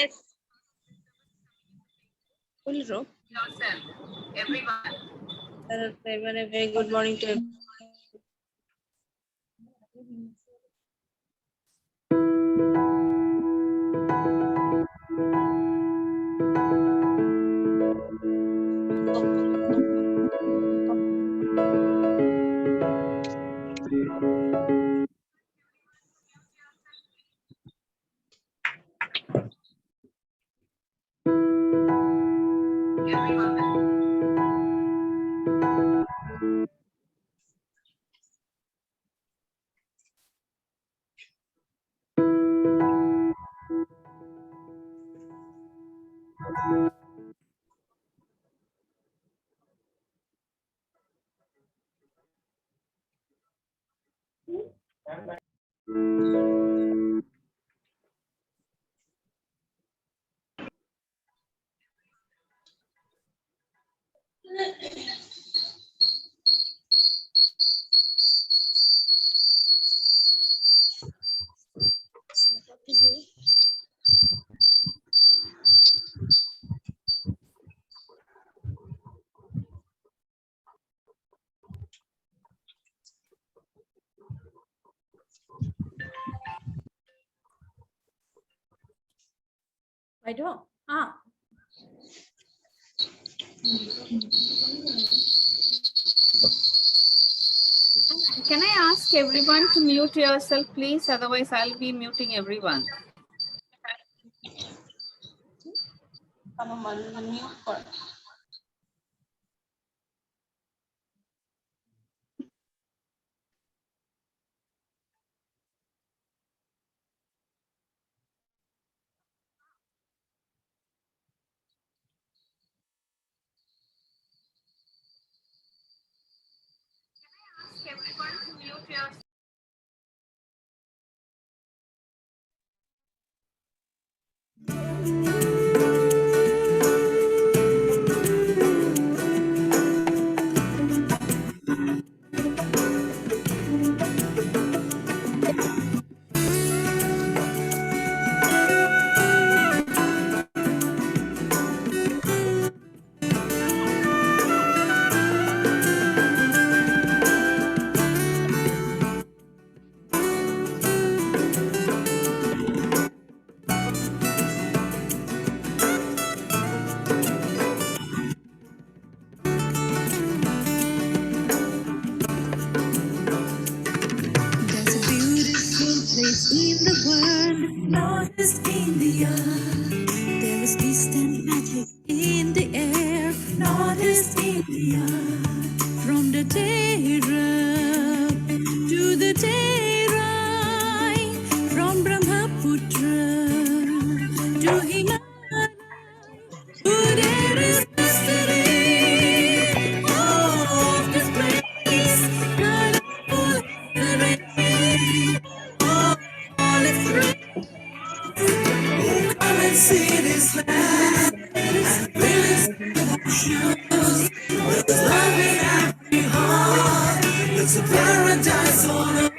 Yes. Full row. Yourself, everyone. Everyone, a very good morning to everyone. I don't. Can I ask everyone to mute yourself, please? Otherwise, I'll be muting everyone. Ask everyone to mute yourself. There's a beautiful place in the world, Northeast India. There is distant magic in the air, Northeast India. From the Tehrab to the Terai, from Brahmaputra to Himalaya, there is mystery of this place. Colorful history, all is great. Come and see this land. Feelings without shoes. There's love in every heart. It's a paradise on earth.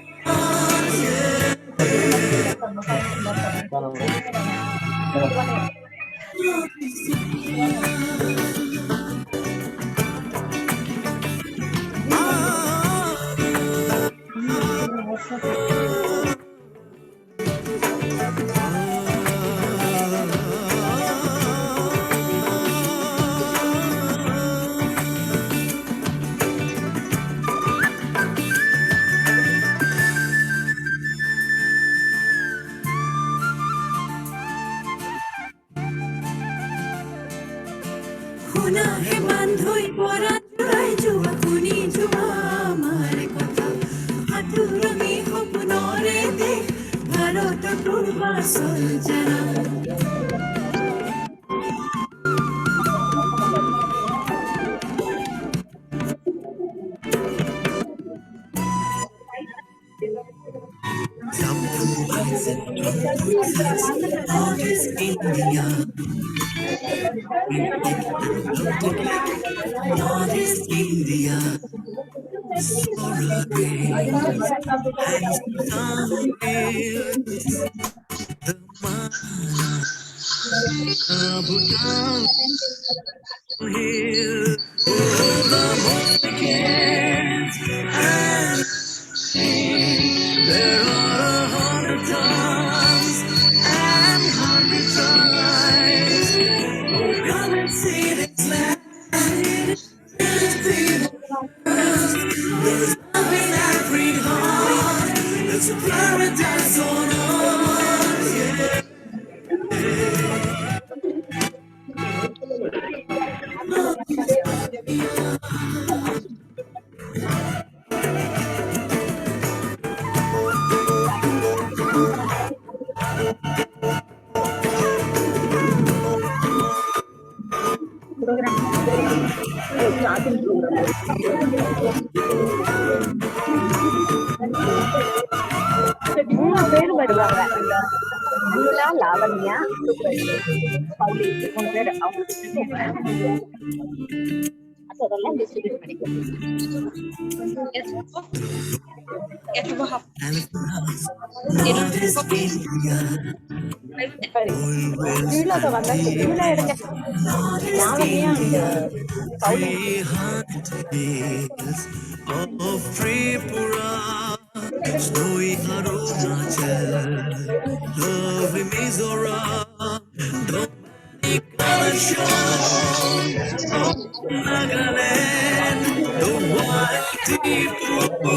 শুনা হে বান্ধৈ পৰা জোৰাই যোৱা শুনি যোৱা আমাৰ কথা সাঁতুৰণি সপোনৰে দেশ ভাৰতৰ পূৰ্বাচল জানা Northeast India. Northeast India. For a day, hangs down is the mana. Bhutan hill, oh, the most weekends and there are 100 tons and 100 tries. Oh, come and see this land. There's love in every heart. It's a paradise on earth. Yeah. மூணு பேர் வருவாங்க. Anula, Lavanya, Pauli, 3 பேர். அவங்களுக்கு அதெல்லாம் distribute பண்ணிக்கலாம். கீழே வந்தா கீழே எடுங்க. Lavanya Pauli Of Tripura, snowy Arunachal, lovely Mizoram, Dominica shore of Nagaland, the white Tripura.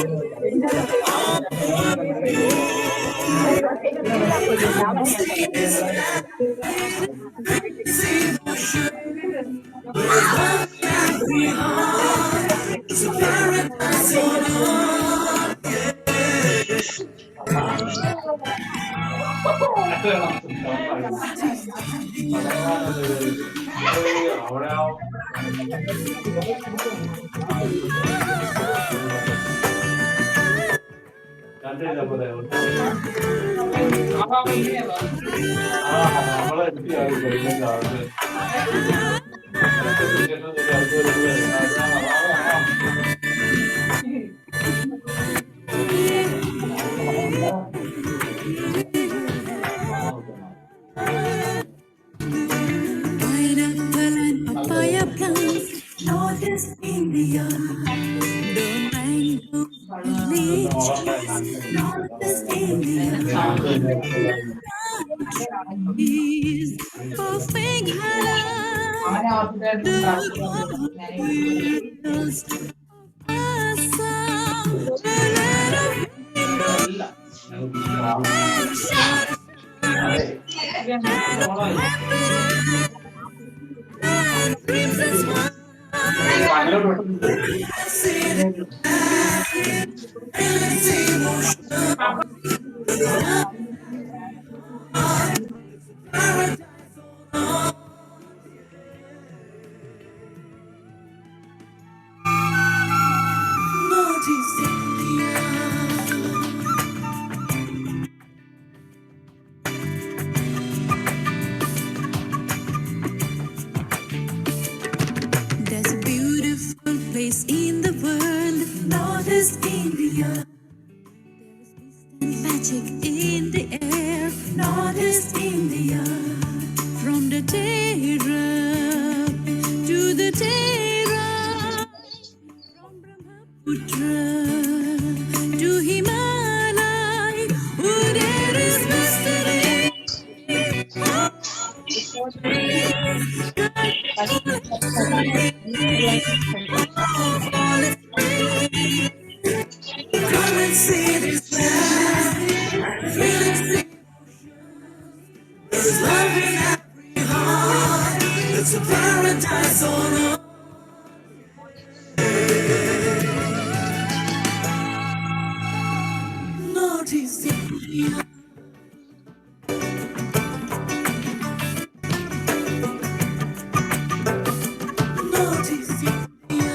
It's a paradise on earth. Pineapple and papaya plants, Northeast India. The mango lychees, Northeast India. Is perfect halal. The girls of Assam, the land of window and sunshine, land of happiness and dreams and smiles. Northeast India. There's a beautiful place in the world, Northeast India. There is mist and magic in the air, Northeast India. From the Terra to the Terra, from Brahmaputra to Himalaya, oh, there is mystery. Come and see this land. Feel it. There's love in every heart. It's a paradise on earth. Northeast India. Northeast India.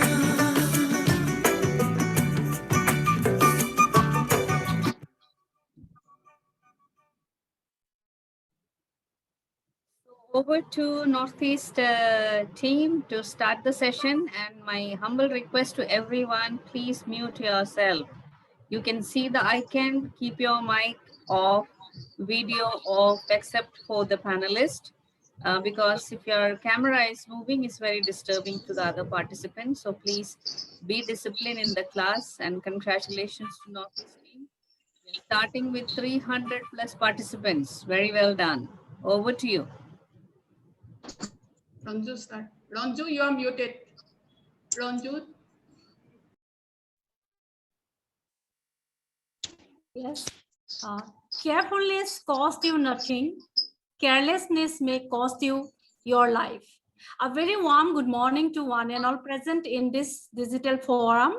Over to Northeast team to start the session, and my humble request to everyone, please mute yourself. You can see the icon, keep your mic off, video off, except for the panelist. because if your camera is moving, it's very disturbing to the other participants. So please be disciplined in the class, and congratulations to Northeast team. We're starting with 300 plus participants. Very well done. Over to you. Ranju, start. Ranju, you are muted. Ranju. Yes. Carefulness cost you nothing. Carelessness may cost you your life. A very warm good morning to one and all present in this digital forum.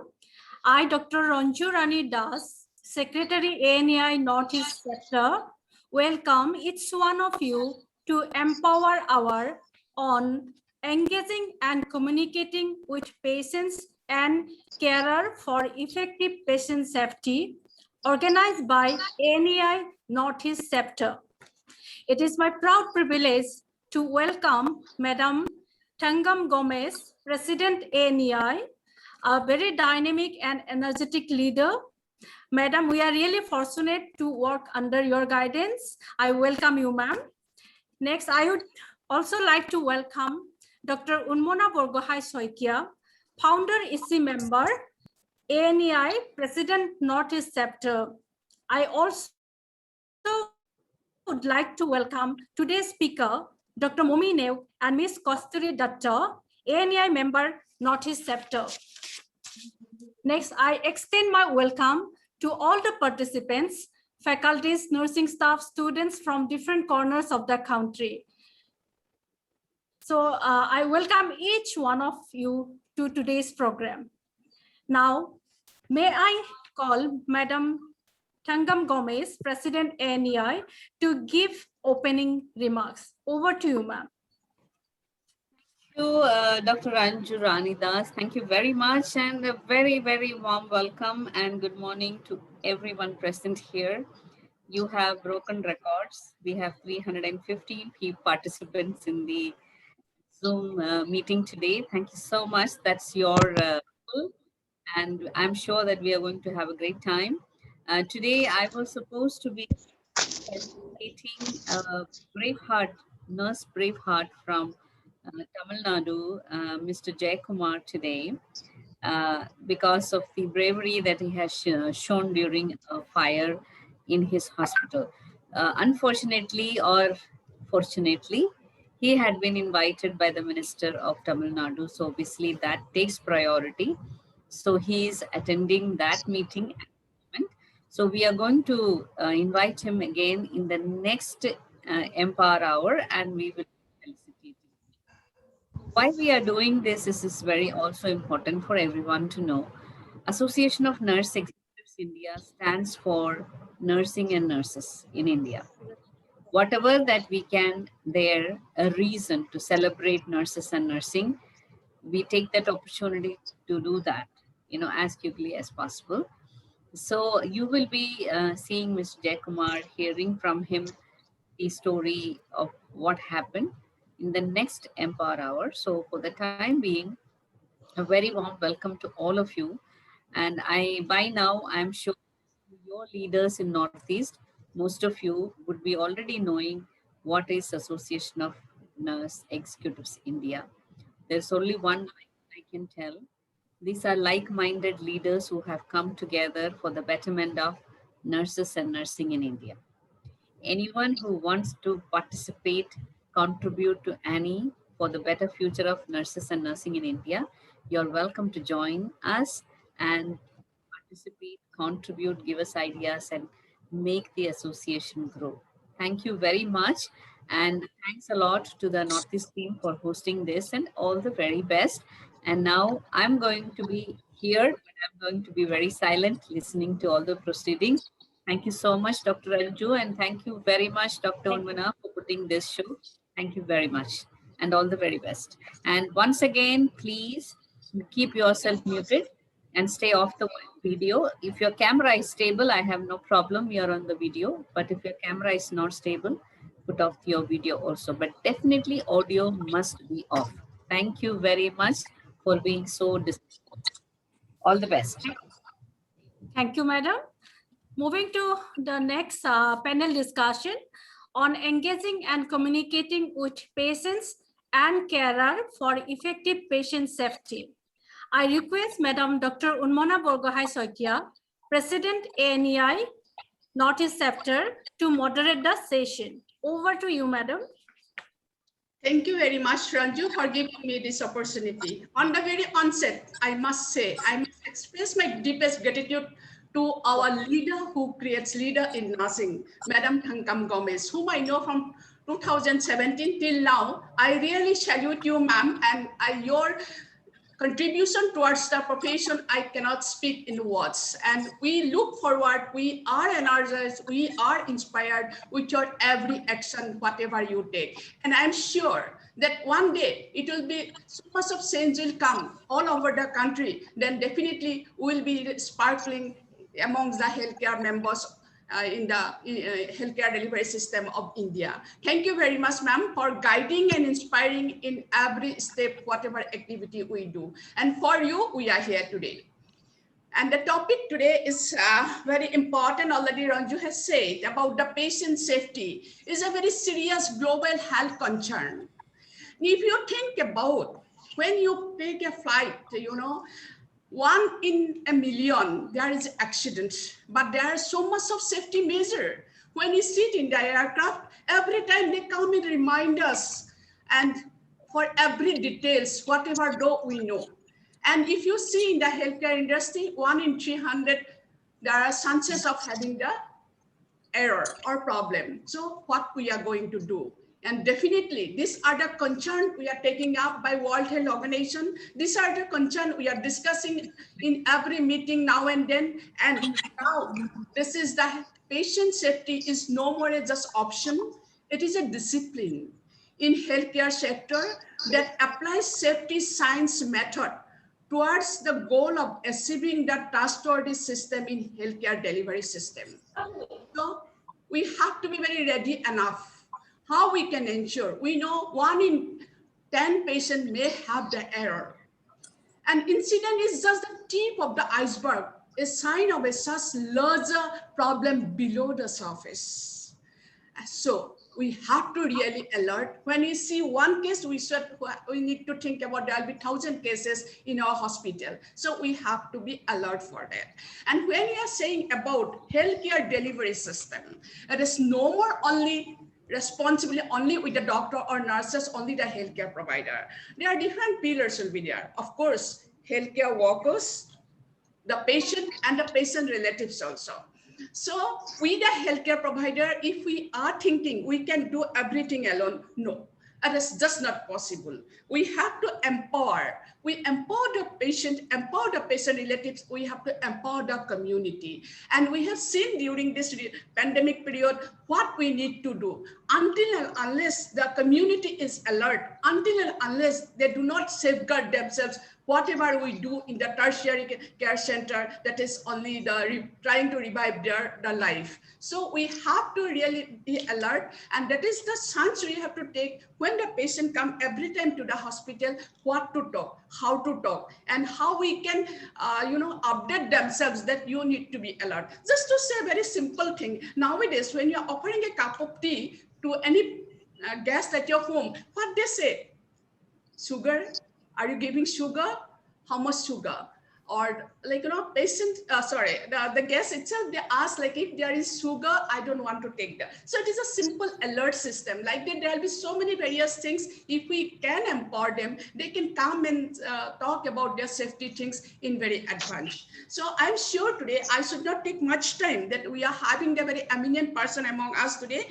I, Dr. Ranju Rani Das, Secretary ANI Northeast Sector, welcome each one of you to Empower Hour on engaging and communicating with patients and carer for effective patient safety, organized by ANI Northeast Sector. It is my proud privilege to welcome Madam Tangam Gomez, President ANI, a very dynamic and energetic leader. Madam, we are really fortunate to work under your guidance. I welcome you, ma'am. Next, I would also like to welcome Dr. Unmona Borgohai Soikia, Founder EC Member, ANI President Northeast Chapter. I also would like to welcome today's speaker, Dr. Momi Neu and Ms. Kasturi Datta, ANI Member Northeast Chapter. Next, I extend my welcome to all the participants, faculties, nursing staff, students from different corners of the country. So I welcome each one of you to today's program. Now, may I call Madam Tangam Gomez, President ANI, to give opening remarks. Over to you, ma'am. Thank you, Dr. Ranju Rani Das. Thank you very much, and a very, very warm welcome and good morning to everyone present here. You have broken records. We have 315 participants in the Zoom meeting today. Thank you so much. That's your and I'm sure that we are going to have a great time. Today, I was supposed to be participating nurse Braveheart from Tamil Nadu, Mr. Jay Kumar today, because of the bravery that he has shown during a fire in his hospital. Unfortunately or fortunately, he had been invited by the Minister of Tamil Nadu, so obviously that takes priority. So he is attending that meeting. So we are going to invite him again in the next Empower Hour, and we will felicitate him. Why we are doing this is very also important for everyone to know. Association of Nurse Executives India stands for nursing and nurses in India. Whatever that we can, there a reason to celebrate nurses and nursing, we take that opportunity to do that, as quickly as possible. So you will be seeing Mr. Jay Kumar, hearing from him the story of what happened in the next Empower Hour. So for the time being, a very warm welcome to all of you. And by now, I'm sure your leaders in Northeast, most of you would be already knowing what is Association of Nurse Executives India. There's only one line I can tell. These are like-minded leaders who have come together for the betterment of nurses and nursing in India. Anyone who wants to participate, contribute to ANI for the better future of nurses and nursing in India, you're welcome to join us and participate, contribute, give us ideas, and make the association grow. Thank you very much. And thanks a lot to the Northeast team for hosting this, and all the very best. And now I'm going to be here, but I'm going to be very silent, listening to all the proceedings. Thank you so much, Dr. Ranju, and thank you very much, Dr. Unmona, for putting this show. Thank you very much, and all the very best. And once again, please keep yourself muted and stay off the video. If your camera is stable, I have no problem, you're on the video. But if your camera is not stable, put off your video also. But definitely audio must be off. Thank you very much for being so disciplined. All the best. Thank you, madam. Moving to the next panel discussion on engaging and communicating with patients and carer for effective patient safety. I request Madam Dr. Unmona Borgohai Soikia, President ANEI Northeast Chapter, to moderate the session. Over to you, Madam. Thank you very much, Ranju, for giving me this opportunity. On the very onset, I must say, I must express my deepest gratitude to our leader who creates leader in nursing, Madam Thankam Gomez, whom I know from 2017 till now. I really salute you, ma'am, and your contribution towards the profession, I cannot speak in words. And we look forward, we are energized, we are inspired with your every action, whatever you take. And I'm sure that one day it will be, so much of change will come all over the country, then definitely will be sparkling amongst the healthcare members in the healthcare delivery system of India. Thank you very much, ma'am, for guiding and inspiring in every step, whatever activity we do. And for you, we are here today. And the topic today is very important. Already Ranju has said about the patient safety is a very serious global health concern. If you think about when you take a flight, you know, 1 in a million, there is accident, but there are so much of safety measure. When you sit in the aircraft, every time they come and remind us, and for every details, whatever though we know. And if you see in the healthcare industry, 1 in 300, there are chances of having the error or problem. So what we are going to do? And definitely, these are the concerns we are taking up by World Health Organization. These are the concerns we are discussing in every meeting now and then. And now, this is the patient safety is no more just option. It is a discipline in healthcare sector that applies safety science method towards the goal of achieving the trustworthy system in healthcare delivery system. So we have to be very ready enough. How we can ensure? We know 1 in 10 patients may have the error. An incident is just the tip of the iceberg, a sign of a such larger problem below the surface. So we have to really alert. When we see one case, we need to think about there will be 1,000 cases in our hospital. So we have to be alert for that. And when we are saying about healthcare delivery system, it is no more only responsibility only with the doctor or nurses, only the healthcare provider. There are different pillars will be there. Of course, healthcare workers, the patient, and the patient relatives also. So we the healthcare provider, if we are thinking we can do everything alone, no, that is just not possible. We have to empower. We empower the patient relatives. We have to empower the community. And we have seen during this pandemic period what we need to do. Until and unless the community is alert, until and unless they do not safeguard themselves, whatever we do in the tertiary care center, that is only trying to revive their life. So we have to really be alert, and that is the chance we have to take when the patient come every time to the hospital, what to talk, how to talk, and how we can update themselves that you need to be alert. Just to say a very simple thing, nowadays when you're offering a cup of tea to any guest at your home, what they say? Sugar? Are you giving sugar? How much sugar? Or like, patient, the guest itself, they ask like, if there is sugar, I don't want to take that. So it is a simple alert system. Like that, there'll be so many various things. If we can empower them, they can come and talk about their safety things in very advance. So I'm sure today, I should not take much time that we are having a very eminent person among us today,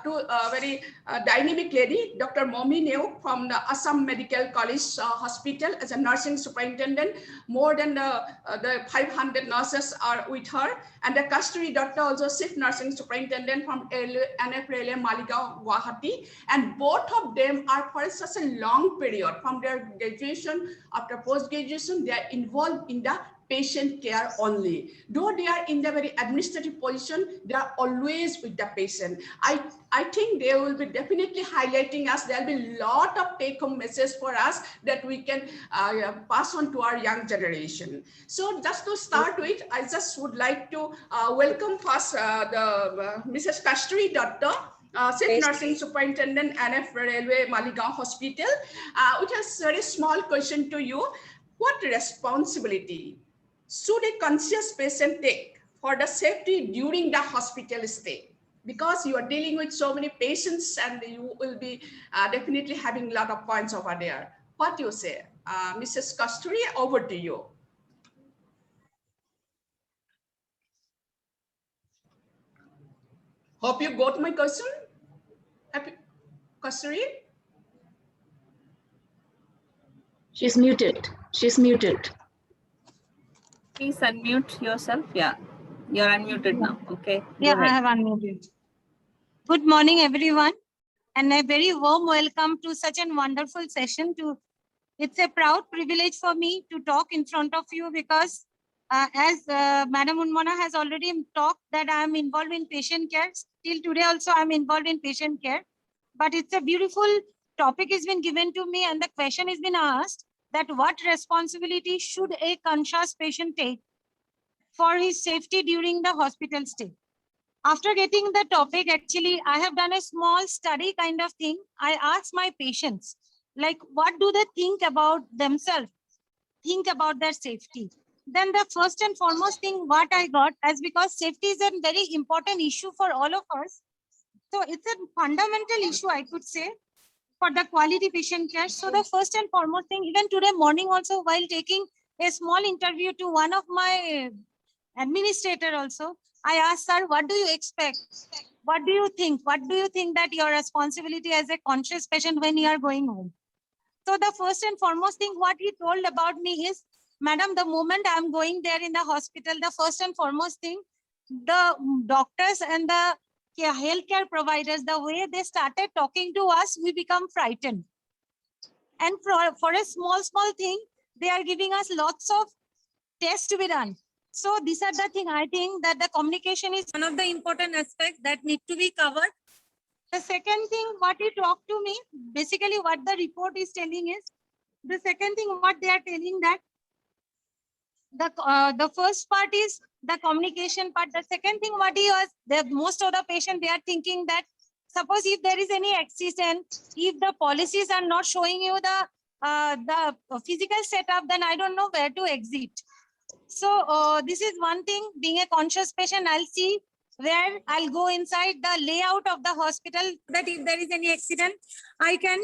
to a very dynamic lady, Dr. Momi Neu from the Assam Medical College Hospital as a nursing superintendent. More than the 500 nurses are with her, and the Kasturi doctor also chief nursing superintendent from NFRLA Maligaon, Guwahati, and both of them are for such a long period from their graduation, after post-graduation, they are involved in the patient care only. Though they are in the very administrative position, they are always with the patient. I think they will be definitely highlighting us. There will be a lot of take-home message for us that we can pass on to our young generation. So just to start with, I just would like to welcome first the Mrs. Kasturi Datta, Chief Yes. Nursing Superintendent, NF Railway Maligaon Hospital. It has a very small question to you. What responsibility should a conscious patient take for the safety during the hospital stay? Because you are dealing with so many patients and you will be definitely having a lot of points over there. What do you say? Mrs. Kasturi, over to you. Hope you got my question. Kasturi? She's muted. She's muted. Please unmute yourself. Yeah, you're unmuted now. Okay. Go Yeah, I ahead. have unmuted. Good morning, everyone, and a very warm welcome to such a wonderful session. It's a proud privilege for me to talk in front of you because as Madam Unmona has already talked that I am involved in patient care. Till today also I'm involved in patient care. But it's a beautiful topic has been given to me and the question has been asked that what responsibility should a conscious patient take for his safety during the hospital stay? After getting the topic, actually, I have done a small study kind of thing. I asked my patients, like, what do they think about themselves? Think about their safety. Then the first and foremost thing what I got is because safety is a very important issue for all of us. So it's a fundamental issue, I could say, for the quality patient care. So the first and foremost thing, even today morning also, while taking a small interview to one of my administrator also, I asked her, what do you expect? What do you think? What do you think that your responsibility as a conscious patient when you are going home? So the first and foremost thing what he told about me is, Madam, the moment I'm going there in the hospital, the first and foremost thing, the doctors and the healthcare providers, the way they started talking to us, we become frightened. And for a small thing, they are giving us lots of tests to be done. So these are the thing I think that the communication is one of the important aspects that need to be covered. The second thing what he talked to me, basically what the report is telling is, the second thing what they are telling that the first part is the communication part. The second thing what he was, most of the patient, they are thinking that suppose if there is any accident, if the policies are not showing you the physical setup, then I don't know where to exit. So this is one thing, being a conscious patient, I'll see where I'll go inside the layout of the hospital, that if there is any accident, I can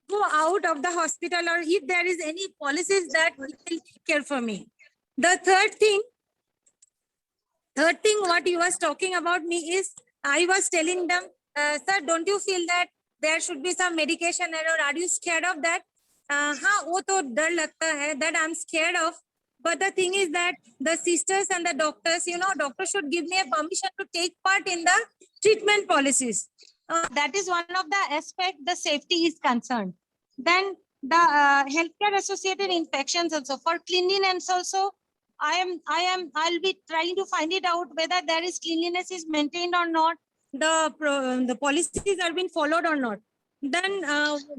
go out of the hospital, or if there is any policies that will take care for me. The third thing what he was talking about me is, I was telling them, sir, don't you feel that there should be some medication error? Are you scared of that? हाँ, वो तो डर लगता है, that I'm scared of. But the thing is that the sisters and the doctors, doctors should give me a permission to take part in the treatment policies. That is one of the aspects the safety is concerned. Then the healthcare associated infections also, for cleanliness also, I'll be trying to find it out whether there is cleanliness is maintained or not, the policies are being followed or not. Then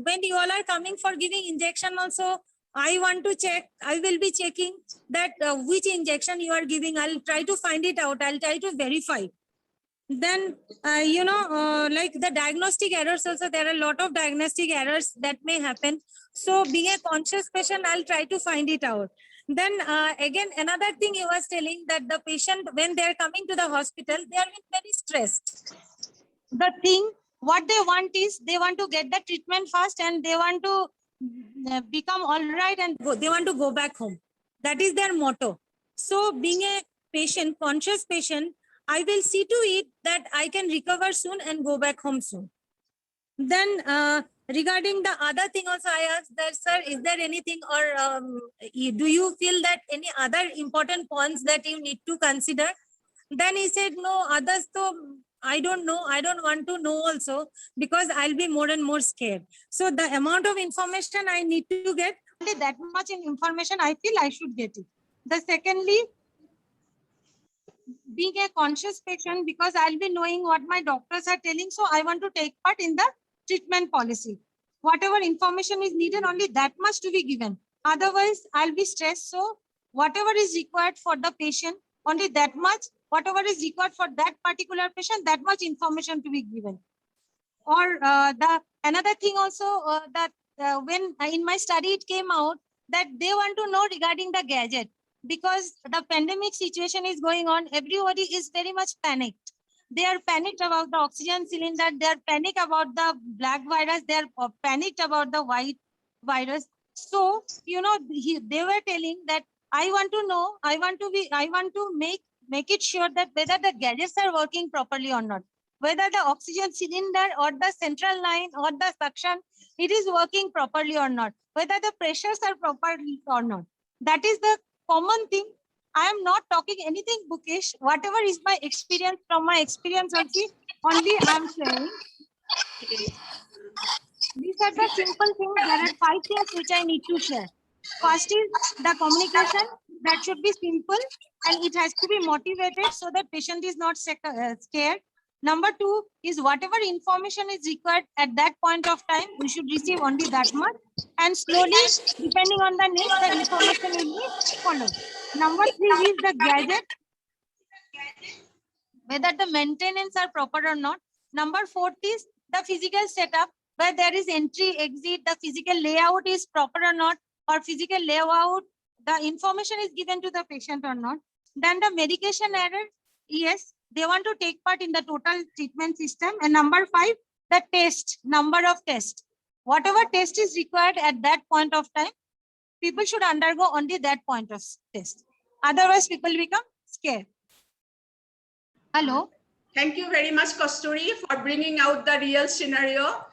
when you all are coming for giving injection also, I want to check, I will be checking that which injection you are giving. I'll try to find it out. I'll try to verify. Then, like the diagnostic errors also, there are a lot of diagnostic errors that may happen. So being a conscious patient, I'll try to find it out. Then again, another thing he was telling that the patient, when they're coming to the hospital, they are very stressed. The thing, what they want is, they want to get the treatment fast and they want to become all right and they want to go back home. That is their motto. So being a patient, conscious patient, I will see to it that I can recover soon and go back home soon. Then regarding the other thing also, I asked that, sir, is there anything or do you feel that any other important points that you need to consider? Then he said, no, others, so I don't know. I don't want to know also, because I'll be more and more scared. So the amount of information I need to get, only that much in information I feel I should get it. The secondly, being a conscious patient, because I'll be knowing what my doctors are telling, so I want to take part in the treatment policy. Whatever information is needed, only that much to be given. Otherwise, I'll be stressed. So whatever is required for the patient, only that much, whatever is required for that particular patient, that much information to be given. Or the another thing also that when in my study it came out that they want to know regarding the gadget, because the pandemic situation is going on. Everybody is very much panicked. They are panicked about the oxygen cylinder. They are panicked about the black virus. They are panicked about the white virus. So, you know, they were telling that I want to know, I want to make it sure that whether the gadgets are working properly or not, whether the oxygen cylinder or the central line or the suction, it is working properly or not, whether the pressures are properly or not. That is the common thing. I am not talking anything bookish. Whatever is my experience, from my experience only I am sharing. These are the simple things. There are 5 things which I need to share. First is the communication. That should be simple and it has to be motivated so that patient is not scared. Number 2 is whatever information is required at that point of time, we should receive only that much. And slowly, depending on the need, the information will be followed. Number 3 is the gadget, whether the maintenance are proper or not. Number 4 is the physical setup, where there is entry, exit, the physical layout is proper or not, or physical layout, the information is given to the patient or not. Then the medication error, yes, they want to take part in the total treatment system. And number 5, the test, number of tests. Whatever test is required at that point of time, people should undergo only that point of test. Otherwise, people become scared. Hello. Thank you very much, Kasturi, for bringing out the real scenario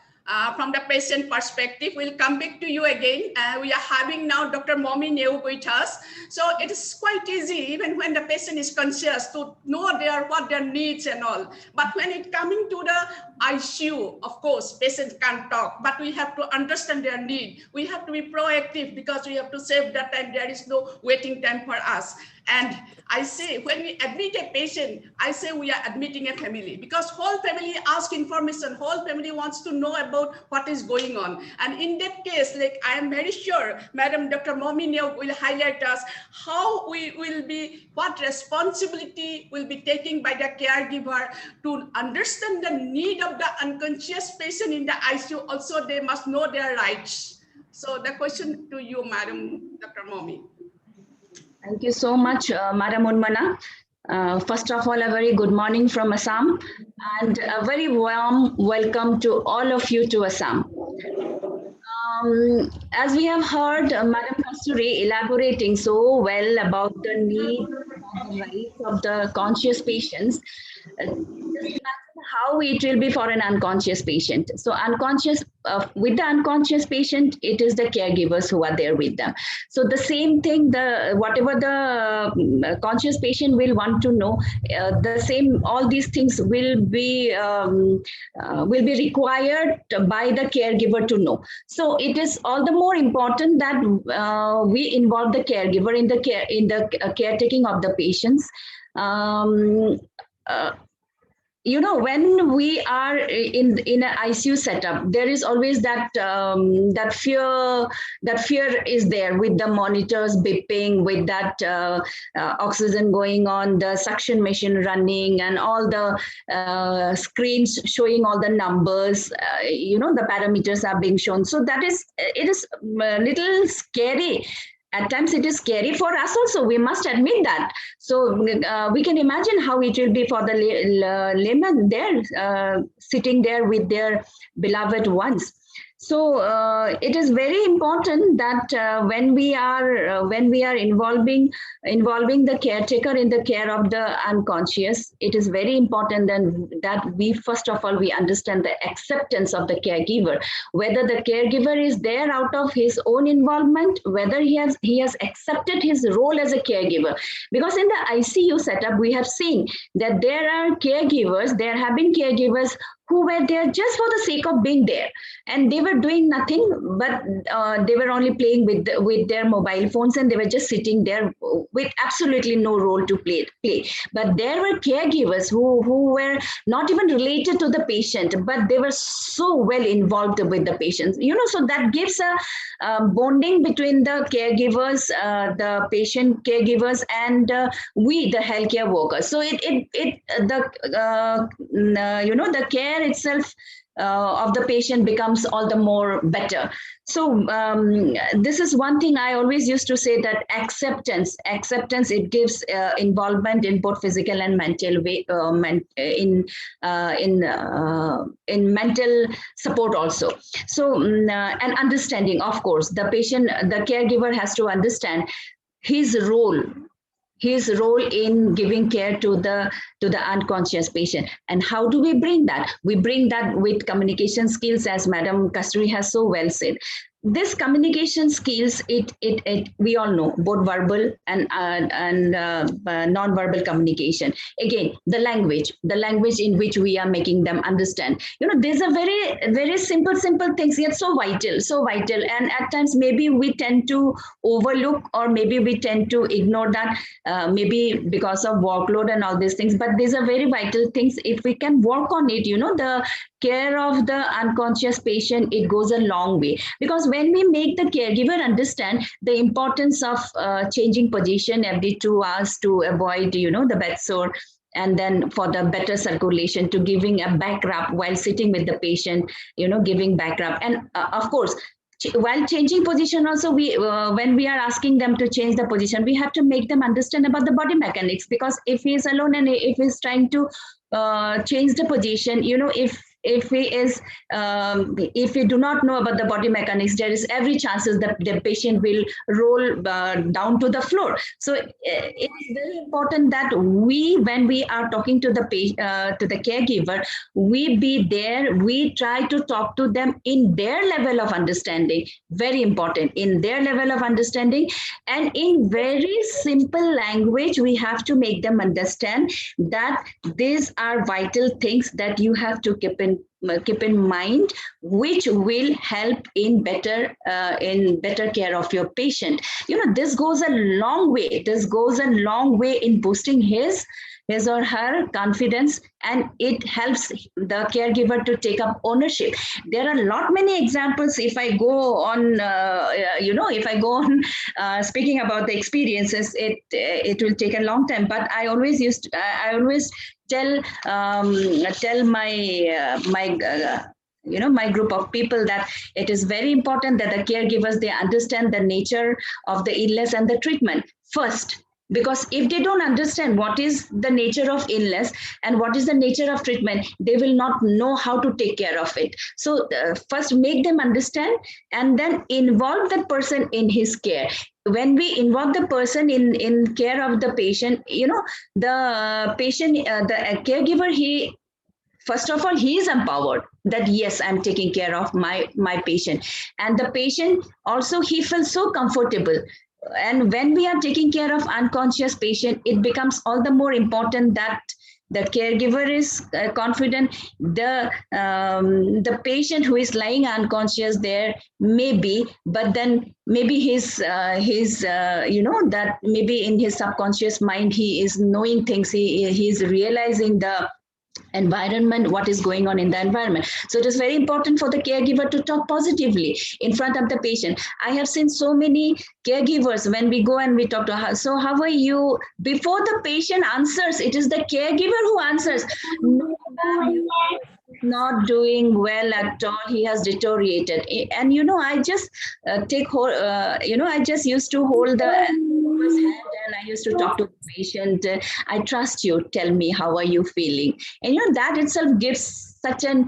from the patient perspective. We'll come back to you again. We are having now Dr. Momi Neub with us. So it is quite easy, even when the patient is conscious, to know what their needs and all. But when it coming to the ICU, of course, patients can't talk, but we have to understand their need. We have to be proactive because we have to save that time. There is no waiting time for us. And I say, when we admit a patient, I say we are admitting a family, because whole family ask information, whole family wants to know about what is going on. And in that case, like, I am very sure Madam Dr. Momi Neub will highlight us how we will be, what responsibility will be taken by the caregiver to understand the need of the unconscious patient in the ICU. Also, they must know their rights. So the question to you, Madam Dr. Momi. Thank you so much, Madam Unmana. First of all, a very good morning from Assam and a very warm welcome to all of you to Assam. As we have heard Madam Kasturi elaborating so well about the need and rights of the conscious patients, how it will be for an unconscious patient. So unconscious, with the unconscious patient, it is the caregivers who are there with them. So the same thing, whatever the conscious patient will want to know, the same, all these things will be required by the caregiver to know. So it is all the more important that we involve the caregiver in the caretaking of the patients. You know, when we are in an ICU setup, there is always that fear is there, with the monitors beeping, with that oxygen going on, the suction machine running, and all the screens showing all the numbers. You know, the parameters are being shown. So it is a little scary. At times it is scary for us also, we must admit that. So we can imagine how it will be for the layman there, sitting there with their beloved ones. So it is very important that when we are involving the caretaker in the care of the unconscious, it is very important then that we first of all we understand the acceptance of the caregiver, whether the caregiver is there out of his own involvement, whether he has accepted his role as a caregiver. Because in the ICU setup, we have seen that there have been caregivers who were there just for the sake of being there, and they were doing nothing, but they were only playing with their mobile phones, and they were just sitting there with absolutely no role to play. But there were caregivers who were not even related to the patient, but they were so well involved with the patients. You know, so that gives a bonding between the caregivers, the patient caregivers, and we, the healthcare workers. So the care itself of the patient becomes all the more better. So this is one thing I always used to say, that acceptance, it gives involvement in both physical and mental way, in mental support also. So and understanding, of course, the caregiver has to understand his role in giving care to the unconscious patient. And how do we bring that? We bring that with communication skills, as Madam Kasturi has so well said. This communication skills, we all know, both verbal and non-verbal communication. Again, the language in which we are making them understand. These are very simple things, yet so vital. And at times maybe we tend to overlook, or maybe we tend to ignore that, maybe because of workload and all these things. But these are very vital things. If we can work on it, the care of the unconscious patient, it goes a long way. Because when we make the caregiver understand the importance of changing position every 2 hours to avoid, the bed sore, and then for the better circulation, to giving a back rub while sitting with the patient, giving back rub. And of course, while changing position also, when we are asking them to change the position, we have to make them understand about the body mechanics. Because if he is alone and if he's trying to change the position, if we do not know about the body mechanics, there is every chances that the patient will roll down to the floor. So it is very important that when we are talking to the caregiver, we be there. We try to talk to them in their level of understanding. Very important, in their level of understanding, and in very simple language, we have to make them understand that these are vital things that you have to keep in mind, which will help in better care of your patient. This goes a long way. This goes a long way in boosting his or her confidence, and it helps the caregiver to take up ownership. There are many examples. If I go on, speaking about the experiences, it will take a long time. But I always tell my group of people that it is very important that the caregivers, they understand the nature of the illness and the treatment first. Because if they don't understand what is the nature of illness and what is the nature of treatment, they will not know how to take care of it. So first make them understand, and then involve the person in his care. When we involve the person in care of the patient, the patient, the caregiver, first of all, he is empowered that, yes, I'm taking care of my patient. And the patient also, he feels so comfortable. And when we are taking care of unconscious patient, it becomes all the more important that the caregiver is confident. The patient who is lying unconscious there, maybe, but then maybe that maybe in his subconscious mind, he is knowing things. He is realizing the environment, what is going on in the environment. So it is very important for the caregiver to talk positively in front of the patient. I have seen so many caregivers, when we go and we talk to her, so how are you? Before the patient answers, it is the caregiver who answers. No, not doing well at all. He has deteriorated. And I just I just used to hold the hand and I used to talk to the patient. I trust you. Tell me, how are you feeling? And that itself gives such a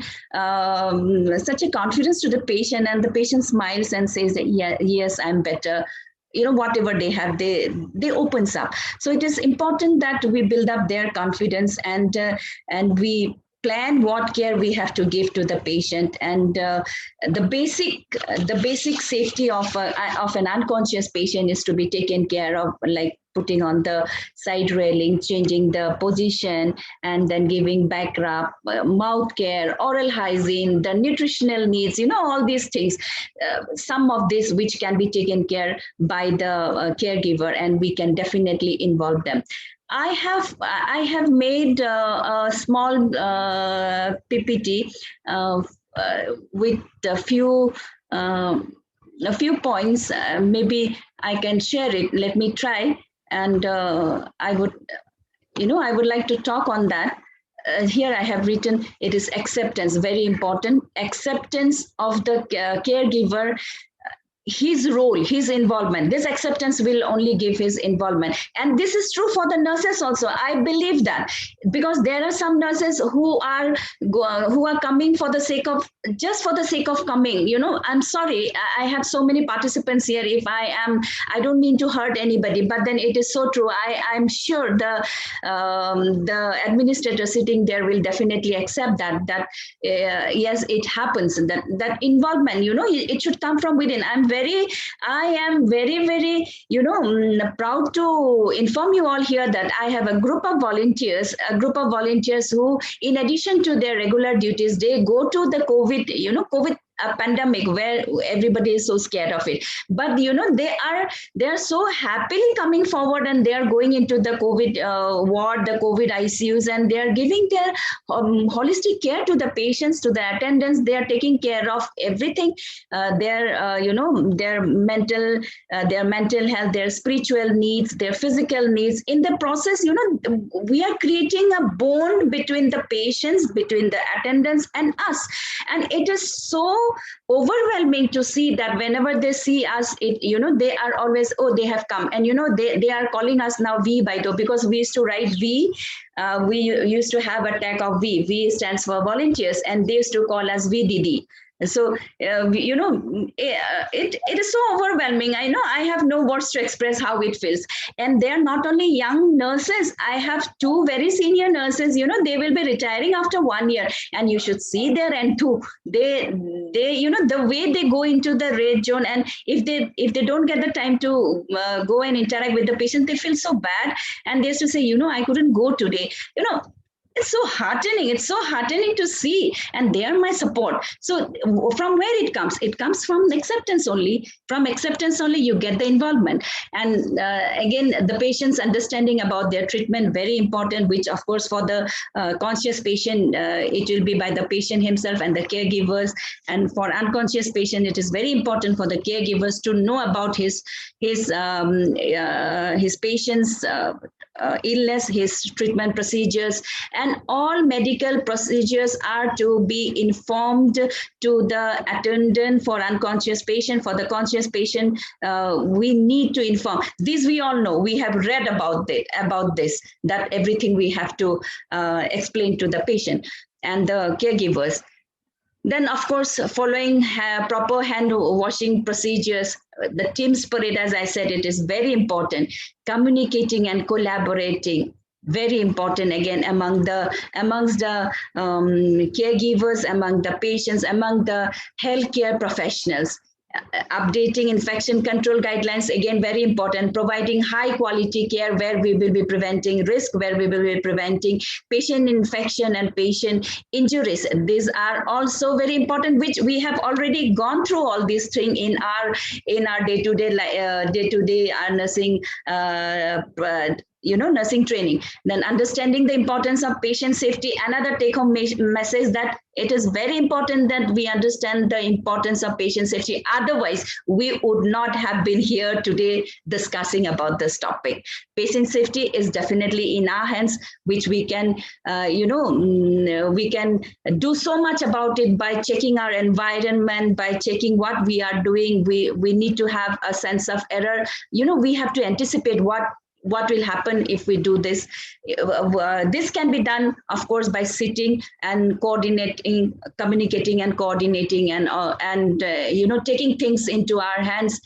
confidence to the patient, and the patient smiles and says that, yes, I'm better. Whatever they have, they opens up. So it is important that we build up their confidence, and we plan what care we have to give to the patient. And the basic safety of an unconscious patient is to be taken care of, like putting on the side railing, changing the position, and then giving back rub, mouth care, oral hygiene, the nutritional needs, all these things. Some of this which can be taken care by the caregiver, and we can definitely involve them. I have made a small PPT with a few points. Maybe I can share it. Let me try. And I would like to talk on that. here I have written, it is acceptance, very important. Acceptance of the caregiver, his role, his involvement. This acceptance will only give his involvement. And this is true for the nurses also. I believe that, because there are some nurses who are coming for the sake of, just for the sake of coming. You know, I'm sorry, I have so many participants here. If I don't mean to hurt anybody, but then it is so true. I'm sure the administrator sitting there will definitely accept that yes, it happens. That involvement, you know, it should come from within. I am very, you know, proud to inform you all here that I have a group of volunteers who, in addition to their regular duties, they go to the COVID pandemic, where everybody is so scared of it. But you know, they are so happily coming forward, and they are going into the COVID ward, the COVID ICUs, and they are giving their holistic care to the patients, to the attendants. They are taking care of everything, their mental health, their spiritual needs, their physical needs. In the process, you know, we are creating a bond between the patients, between the attendants and us. And it is so overwhelming to see that whenever they see us, they are always, oh, they have come. And they are calling us now V by though, because we used to write V. We used to have a tag of V. V stands for volunteers, and they used to call us VDD. So, it is so overwhelming. I know I have no words to express how it feels. And they're not only young nurses. I have two very senior nurses, they will be retiring after 1 year, and you should see their N2. They the way they go into the red zone, and if they don't get the time to go and interact with the patient, they feel so bad. And they used to say, I couldn't go today. It's so heartening. It's so heartening to see, and they are my support. So from where it comes? It comes from acceptance only. From acceptance only, you get the involvement. And again, the patient's understanding about their treatment, very important, which of course for the conscious patient, it will be by the patient himself and the caregivers. And for unconscious patient, it is very important for the caregivers to know about his patient's illness, his treatment procedures, and all medical procedures are to be informed to the attendant. For unconscious patient, for the conscious patient, we need to inform. This we all know. We have read about this, that everything we have to explain to the patient and the caregivers. Then, of course, following proper hand washing procedures, the team spirit, as I said, it is very important. Communicating and collaborating, very important again amongst the caregivers, among the patients, among the healthcare professionals. Updating infection control guidelines, again, very important. Providing high quality care where we will be preventing risk, where we will be preventing patient infection and patient injuries. These are also very important, which we have already gone through all these things in our day-to-day nursing nursing training. Then understanding the importance of patient safety, another take-home message, that it is very important that we understand the importance of patient safety. Otherwise, we would not have been here today discussing about this topic. Patient safety is definitely in our hands, which we can, we can do so much about it by checking our environment, by checking what we are doing. We need to have a sense of error. We have to anticipate what will happen if we do this. This can be done, of course, by sitting and coordinating, communicating and coordinating, and taking things into our hands,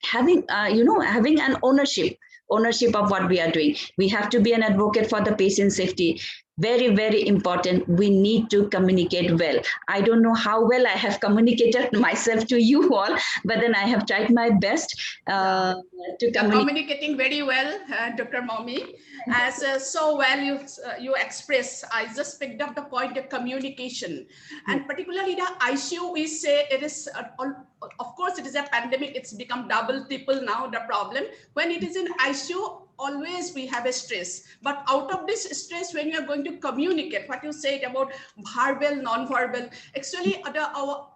having an ownership of what we are doing. We have to be an advocate for the patient safety. Very, very important. We need to communicate well. I don't know how well I have communicated myself to you all, but then I have tried my best to communicate. Communicating very well, Dr. Momi. As so well you express, I just picked up the point of communication. And particularly the ICU, we say it is, of course, it is a pandemic. It's become double, triple now, the problem. When it is in ICU, always we have a stress, but out of this stress, when you are going to communicate, what you said about verbal, non-verbal, actually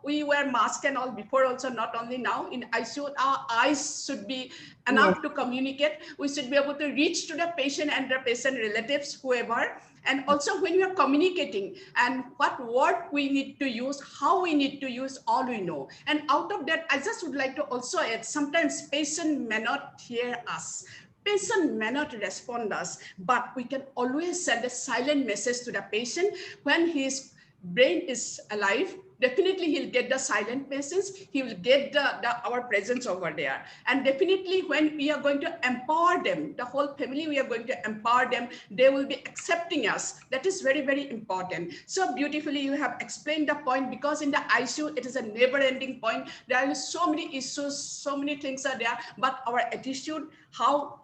we wear mask and all before also, not only now. In ICU, our eyes should be enough to communicate. We should be able to reach to the patient and the patient relatives, whoever, And also when we are communicating and what word we need to use, how we need to use, all we know. And out of that, I just would like to also add, sometimes patient may not hear us. Patient may not respond us, but we can always send a silent message to the patient when his brain is alive. Definitely he'll get the silent message, he will get our presence over there. And definitely when we are going to empower them, the whole family, we are going to empower them, they will be accepting us. That is very, very important. So beautifully you have explained the point, because in the ICU, it is a never ending point. There are so many issues, so many things are there, but our attitude, how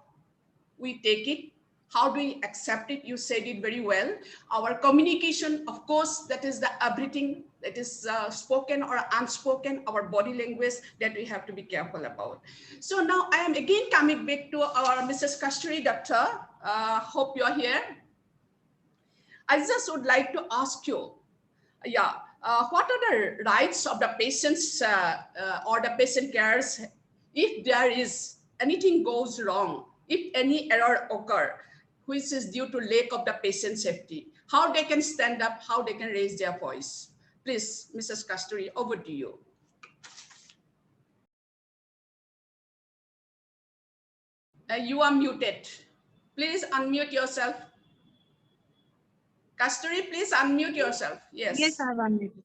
we take it, how do we accept it? You said it very well. Our communication, of course, that is the everything that is spoken or unspoken, our body language that we have to be careful about. So now I am again coming back to our Mrs. Kasturi, doctor. Hope you're here. I just would like to ask you, what are the rights of the patients or the patient carers if there is anything goes wrong, if any error occur, which is due to lack of the patient safety, how they can stand up, how they can raise their voice? Please, Mrs. Kasturi, over to you. You are muted. Please unmute yourself. Kasturi, please unmute yourself. Yes. Yes, I have unmuted.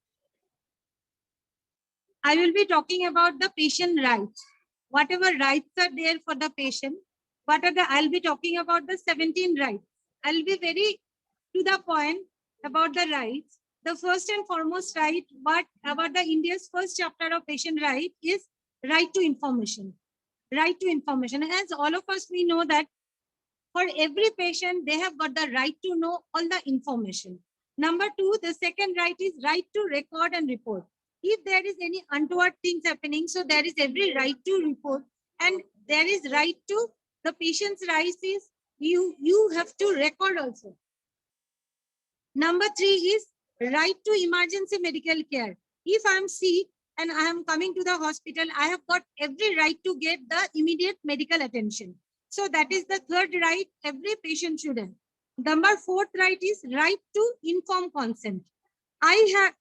I will be talking about the patient rights. Whatever rights are there for the patient, I'll be talking about the 17 rights. I'll be very to the point about the rights. The first and foremost right, but about the India's first chapter of patient right is right to information. Right to information. As all of us, we know that for every patient, they have got the right to know all the information. Number two, the second right is right to record and report. If there is any untoward things happening, so there is every right to report, and there is right to the patient's rights is you have to record also. Number three is right to emergency medical care. If I'm sick and I am coming to the hospital, I have got every right to get the immediate medical attention. So that is the third right every patient should have. Number fourth right is right to informed consent. I have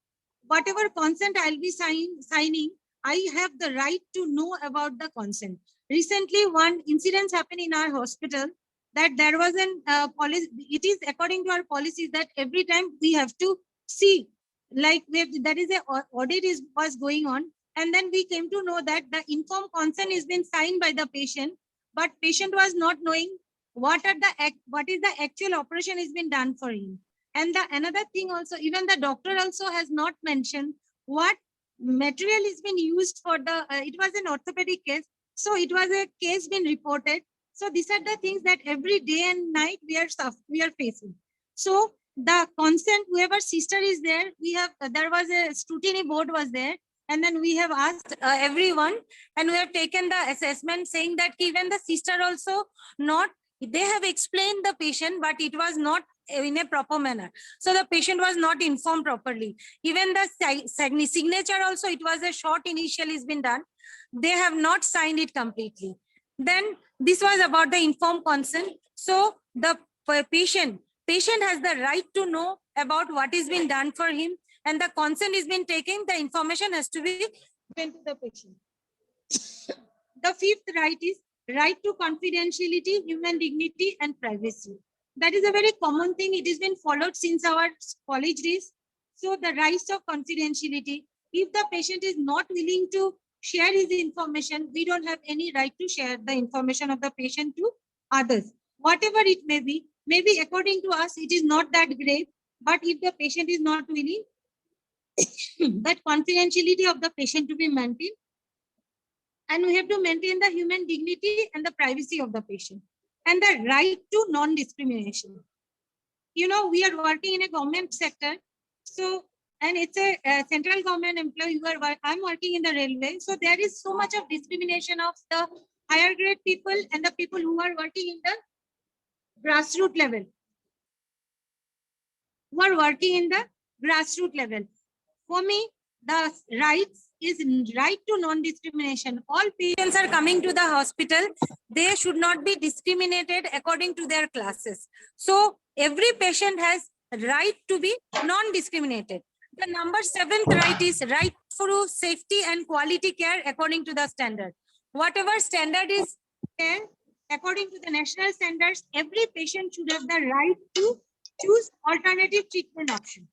whatever consent I'll be signing, I have the right to know about the consent. Recently, one incident happened in our hospital that there was an policy. It is according to our policies that every time we have to see, like that is a audit was going on, and then we came to know that the informed consent has been signed by the patient, but patient was not knowing what is the actual operation has been done for him. And another thing also, even the doctor also has not mentioned what material has been used for the, it was an orthopedic case. So it was a case been reported. So these are the things that every day and night we are facing. So the consent, whoever sister is there, there was a scrutiny board was there. And then we have asked everyone, and we have taken the assessment saying that even the sister also they have explained the patient, but it was not in a proper manner. So the patient was not informed properly. Even the signature also, it was a short initial has been done. They have not signed it completely. Then this was about the informed consent. So the patient has the right to know about what is being done for him, and the consent is being taken. The information has to be given to the patient. The fifth right is right to confidentiality, human dignity, and privacy. That is a very common thing. It has been followed since our college days. So the rights of confidentiality, if the patient is not willing to share his information, we don't have any right to share the information of the patient to others. Whatever it may be, maybe according to us, it is not that grave, but if the patient is not willing, that confidentiality of the patient to be maintained, and we have to maintain the human dignity and the privacy of the patient, and the right to non-discrimination. You know, we are working in a government sector, so, and it's a central government employee. I'm working in the railway, so there is so much of discrimination of the higher grade people and the people who are working in the grassroots level. For me, the rights is right to non-discrimination. All patients are coming to the hospital. They should not be discriminated according to their classes. So every patient has right to be non-discriminated. The number 7th right is right for safety and quality care according to the standard. Whatever standard is there, according to the national standards, every patient should have the right to choose alternative treatment option.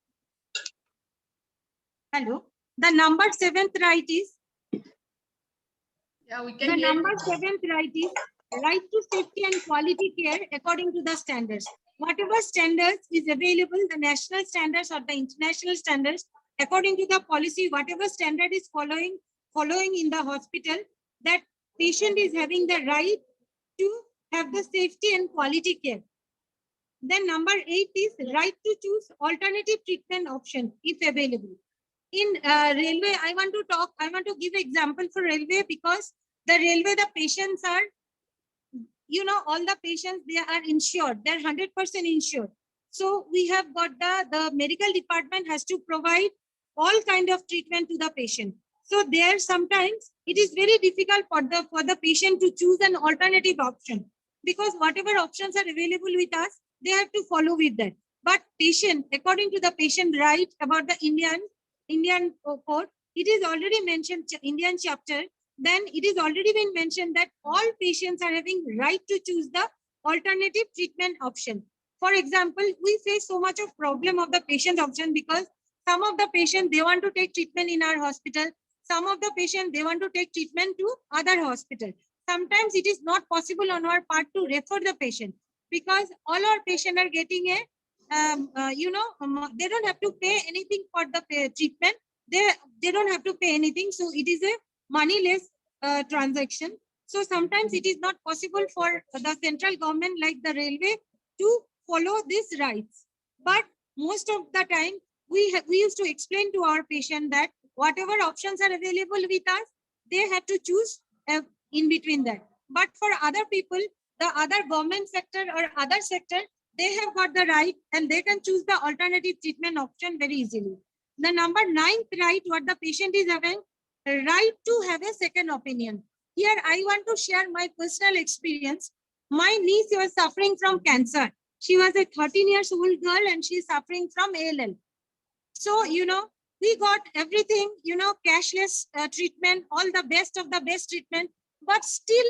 Hello. The number 7th right is Yeah, we can the hear number you. 7th right is right to safety and quality care according to the standards. Whatever standards is available, the national standards or the international standards, according to the policy, whatever standard is following in the hospital, that patient is having the right to have the safety and quality care. Then number 8 is right to choose alternative treatment option if available. In railway, I want to give example for railway, because the railway, the patients are, all the patients, they are insured. They're 100% insured. So we have got the medical department has to provide all kind of treatment to the patient. So there sometimes it is very difficult for the patient to choose an alternative option, because whatever options are available with us, they have to follow with that. But patient, according to the patient right about the Indian code, it is already mentioned, Indian chapter, then it is already been mentioned that all patients are having right to choose the alternative treatment option. For example, we face so much of problem of the patient option, because some of the patients, they want to take treatment in our hospital. Some of the patients, they want to take treatment to other hospital. Sometimes it is not possible on our part to refer the patient, because all our patients are getting a they don't have to pay anything for the treatment. They don't have to pay anything. So it is a moneyless transaction. So sometimes it is not possible for the central government like the railway to follow these rights. But most of the time, we used to explain to our patient that whatever options are available with us, they have to choose in between that. But for other people, the other government sector or other sector, they have got the right and they can choose the alternative treatment option very easily. The number 9th right, what the patient is having, right to have a second opinion. Here, I want to share my personal experience. My niece was suffering from cancer. She was a 13 years old girl and she is suffering from ALL. So, we got everything, cashless treatment, all the best of the best treatment, but still,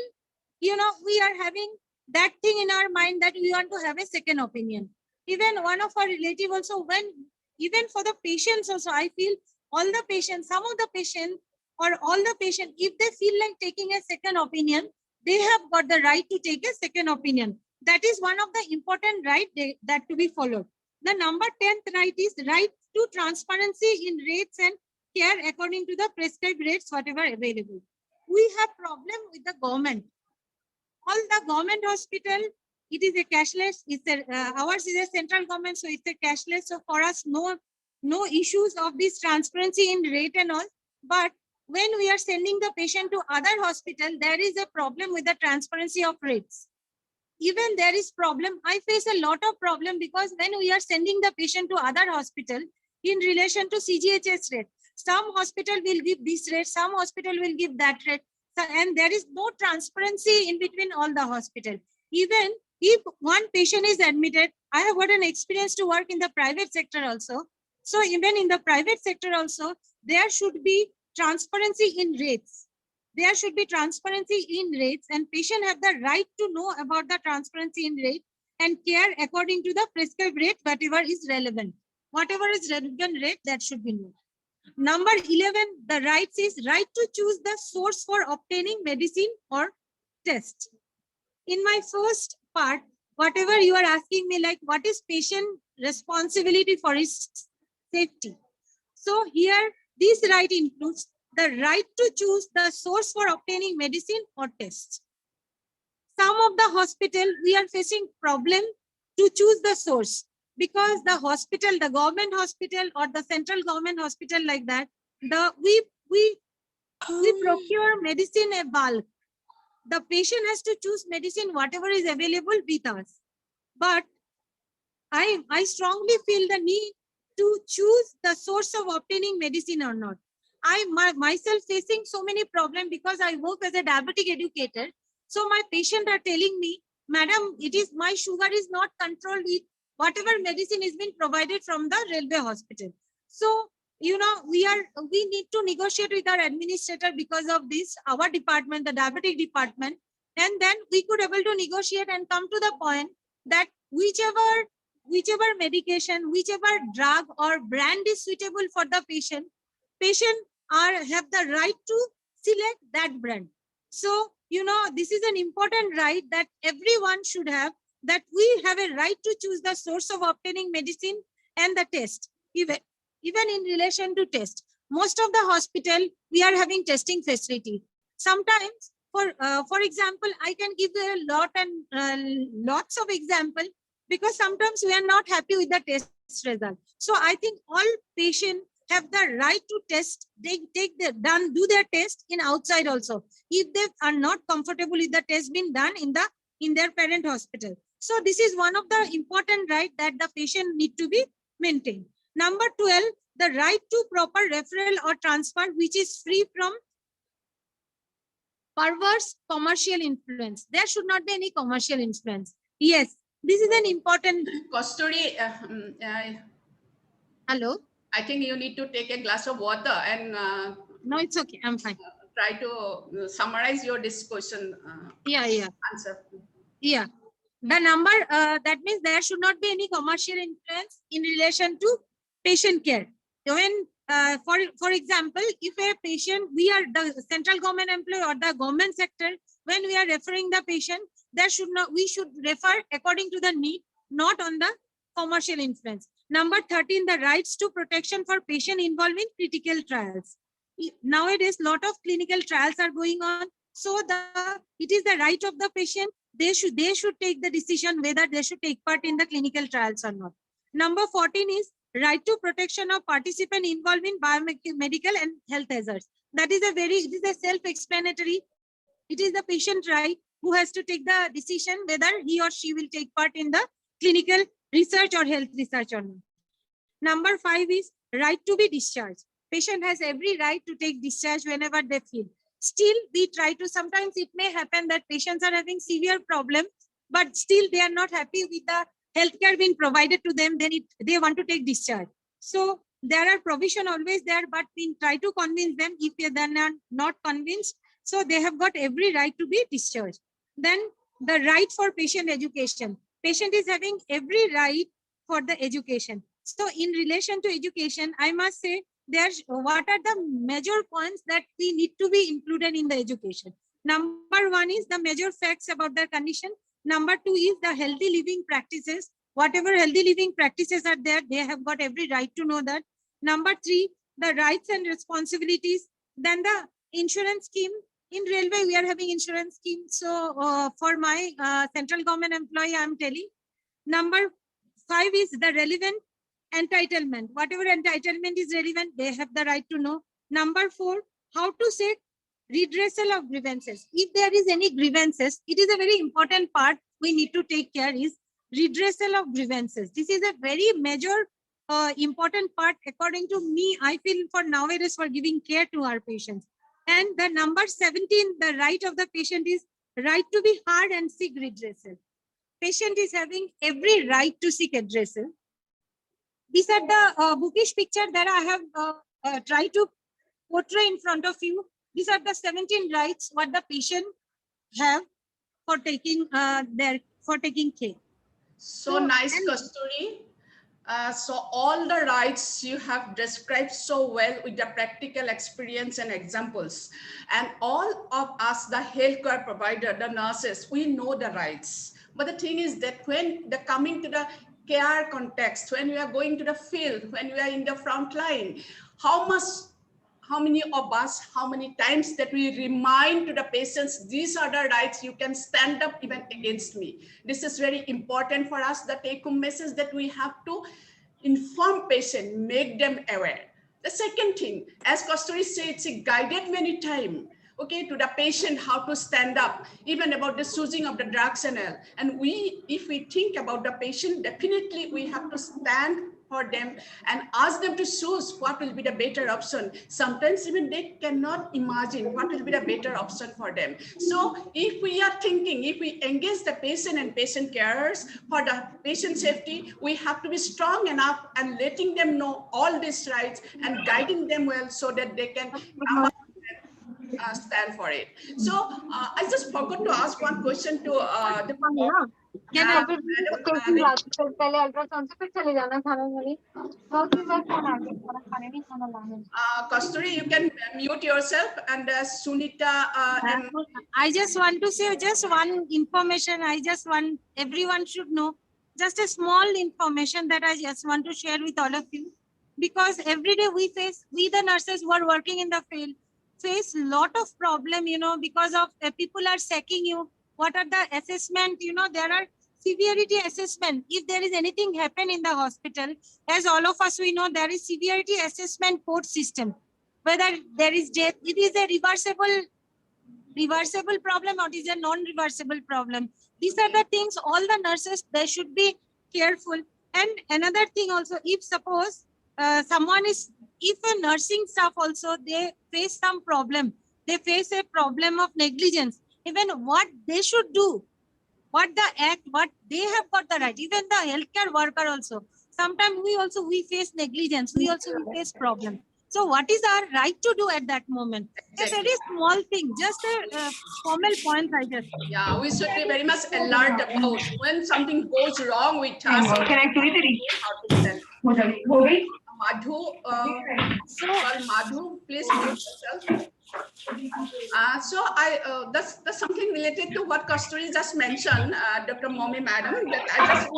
we are having that thing in our mind that we want to have a second opinion. Even one of our relative also, even for the patients also, I feel all the patients, some of the patients or all the patients, if they feel like taking a second opinion, they have got the right to take a second opinion. That is one of the important right that to be followed. The number 10th right is right to transparency in rates and care according to the prescribed rates, whatever available. We have problem with the government. All the government hospital, it is a cashless. Ours is a central government, so it's a cashless. So for us, no issues of this transparency in rate and all. But when we are sending the patient to other hospital, there is a problem with the transparency of rates. Even there is problem. I face a lot of problem, because when we are sending the patient to other hospital in relation to CGHS rate, some hospital will give this rate, some hospital will give that rate. And there is no transparency in between all the hospital. Even if one patient is admitted, I have got an experience to work in the private sector also. So even in the private sector also, there should be transparency in rates. There should be transparency in rates, and patient have the right to know about the transparency in rate and care according to the prescribed rate, whatever is relevant. Whatever is relevant rate, that should be known. Number 11, the rights is right to choose the source for obtaining medicine or test. In my first part, whatever you are asking me, like what is patient responsibility for his safety? So here, this right includes the right to choose the source for obtaining medicine or tests. Some of the hospital, we are facing problem to choose the source, because the hospital, the government hospital or the central government hospital like that, we procure medicine in bulk. The patient has to choose medicine, whatever is available with us. But I strongly feel the need to choose the source of obtaining medicine or not. myself facing so many problems because I work as a diabetic educator. So my patient are telling me, madam, my sugar is not controlled with whatever medicine is being provided from the railway hospital. So, you know, we need to negotiate with our administrator because of this, our department, the diabetic department. And then we could able to negotiate and come to the point that whichever medication, whichever drug or brand is suitable for the patient have the right to select that brand. So, you know, this is an important right that everyone should have, that we have a right to choose the source of obtaining medicine and the test, even in relation to test. Most of the hospital, we are having testing facility. Sometimes, for example, I can give lots of example, because sometimes we are not happy with the test result. So I think all patients have the right to test, do their test in outside also, if they are not comfortable with the test being done in their parent hospital. So this is one of the important right that the patient need to be maintained. Number 12, the right to proper referral or transfer, which is free from perverse commercial influence. There should not be any commercial influence. Yes, this is an important. Kasturi, Hello. I think you need to take a glass of water and no, it's okay. I'm fine. Try to summarize your discussion. Answer. Yeah. The number, that means there should not be any commercial influence in relation to patient care. When, for example, if a patient, we are the central government employee or the government sector, when we are referring the patient, we should refer according to the need, not on the commercial influence. Number 13, the rights to protection for patient involved in critical trials. Nowadays, lot of clinical trials are going on. So it is the right of the patient. They should take the decision whether they should take part in the clinical trials or not. Number 14 is right to protection of participant involved in biomedical and health hazards. That is it is a self-explanatory. It is the patient right who has to take the decision whether he or she will take part in the clinical research or health research or not. Number 5 is right to be discharged. Patient has every right to take discharge whenever they feel. Still, we try to, sometimes it may happen that patients are having severe problems, but still they are not happy with the healthcare being provided to them, then they want to take discharge. So there are provision always there, but we try to convince them if they are not convinced. So they have got every right to be discharged. Then the right for patient education. Patient is having every right for the education. So in relation to education, I must say, what are the major points that we need to be included in the education? Number 1 is the major facts about their condition. Number 2 is the healthy living practices. Whatever healthy living practices are there, they have got every right to know that. Number 3, the rights and responsibilities. Then the insurance scheme. In railway, we are having insurance scheme. So for my central government employee, I'm telling. Number 5 is the relevant entitlement. Whatever entitlement is relevant, they have the right to know. Number 4, how to seek redressal of grievances. If there is any grievances, it is a very important part we need to take care is redressal of grievances. This is a very major important part according to me, I feel, for nowadays for giving care to our patients. And the number 17, the right of the patient is right to be heard and seek redressal. Patient is having every right to seek redressal. These are the bookish picture that I have tried to portray in front of you. These are the 17 rights what the patient have for taking care. So nice, Kasturi. So all the rights you have described so well with the practical experience and examples. And all of us, the healthcare provider, the nurses, we know the rights. But the thing is that when they're coming to the care context, when we are going to the field, when we are in the front line, how many of us, how many times that we remind to the patients, these are the rights, you can stand up even against me. This is very important for us, the take-home message that we have to inform patient, make them aware. The second thing, as Kasturi said, it's guided many times, okay, to the patient how to stand up, even about the choosing of the drugs and all. And if we think about the patient, definitely we have to stand for them and ask them to choose what will be the better option. Sometimes even they cannot imagine what will be the better option for them. So if we are thinking, if we engage the patient and patient carers for the patient safety, we have to be strong enough and letting them know all these rights and guiding them well so that they can stand for it. So I just forgot to ask one question to Can I Kasturi, you can mute yourself, and Sunita and I just want to say just one information. I just want everyone should know just a small information that I just want to share with all of you, because every day we the nurses who are working in the field face lot of problem, you know, because of people are checking you. What are the assessment? You know, there are severity assessment. If there is anything happen in the hospital, as all of us we know, there is severity assessment code system. Whether there is death, it is a reversible problem or it is a non-reversible problem. These are the things all the nurses, they should be careful. And another thing also, if suppose if a nursing staff also, they face some problem, they face a problem of negligence, even what they should do, what they have got the right, even the healthcare worker also, sometimes we face negligence, we face problem. So what is our right to do at that moment? A very small thing, just a formal point I just. Yeah, we should be very much alert about when something goes wrong with us. Madhu, Madhu, please mute yourself. So that's something related to what Kasturi just mentioned, Dr. Momi Madam, that I just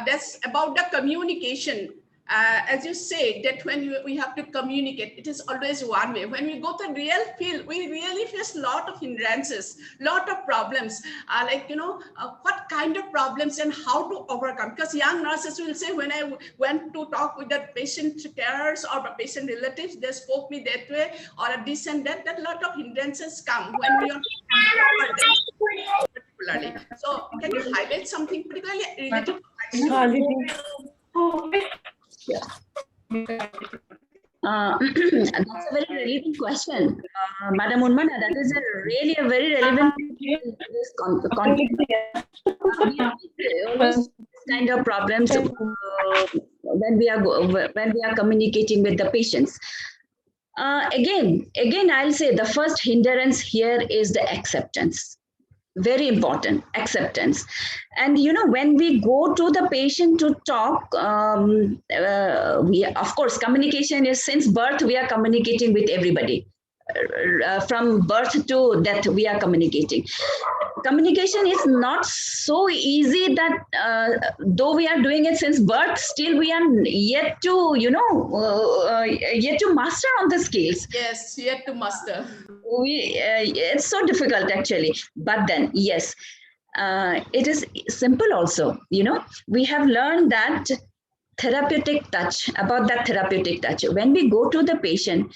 that's about the communication. As you say, that when we have to communicate, it is always one way. When we go to real field, we really face a lot of hindrances, lot of problems, like, you know, what kind of problems and how to overcome. Because young nurses will say, when I went to talk with the patient carers or the patient relatives, they spoke me that way or this and that lot of hindrances come when we are particularly. So can you highlight something particularly related to That's a very relevant question, Madam Unmana. That is really a very relevant kind of problems when we are communicating with the patients. Again, I'll say the first hindrance here is the acceptance. Very important, acceptance. And you know, when we go to the patient to talk, we, of course, communication is, since birth we are communicating with everybody. From birth to death we are communicating. Communication is not so easy that though we are doing it since birth, still we are yet to, you know, yet to master on the skills. Yes, yet to master. It's so difficult actually, but then yes, it is simple also. You know, we have learned that therapeutic touch, about that therapeutic touch. When we go to the patient,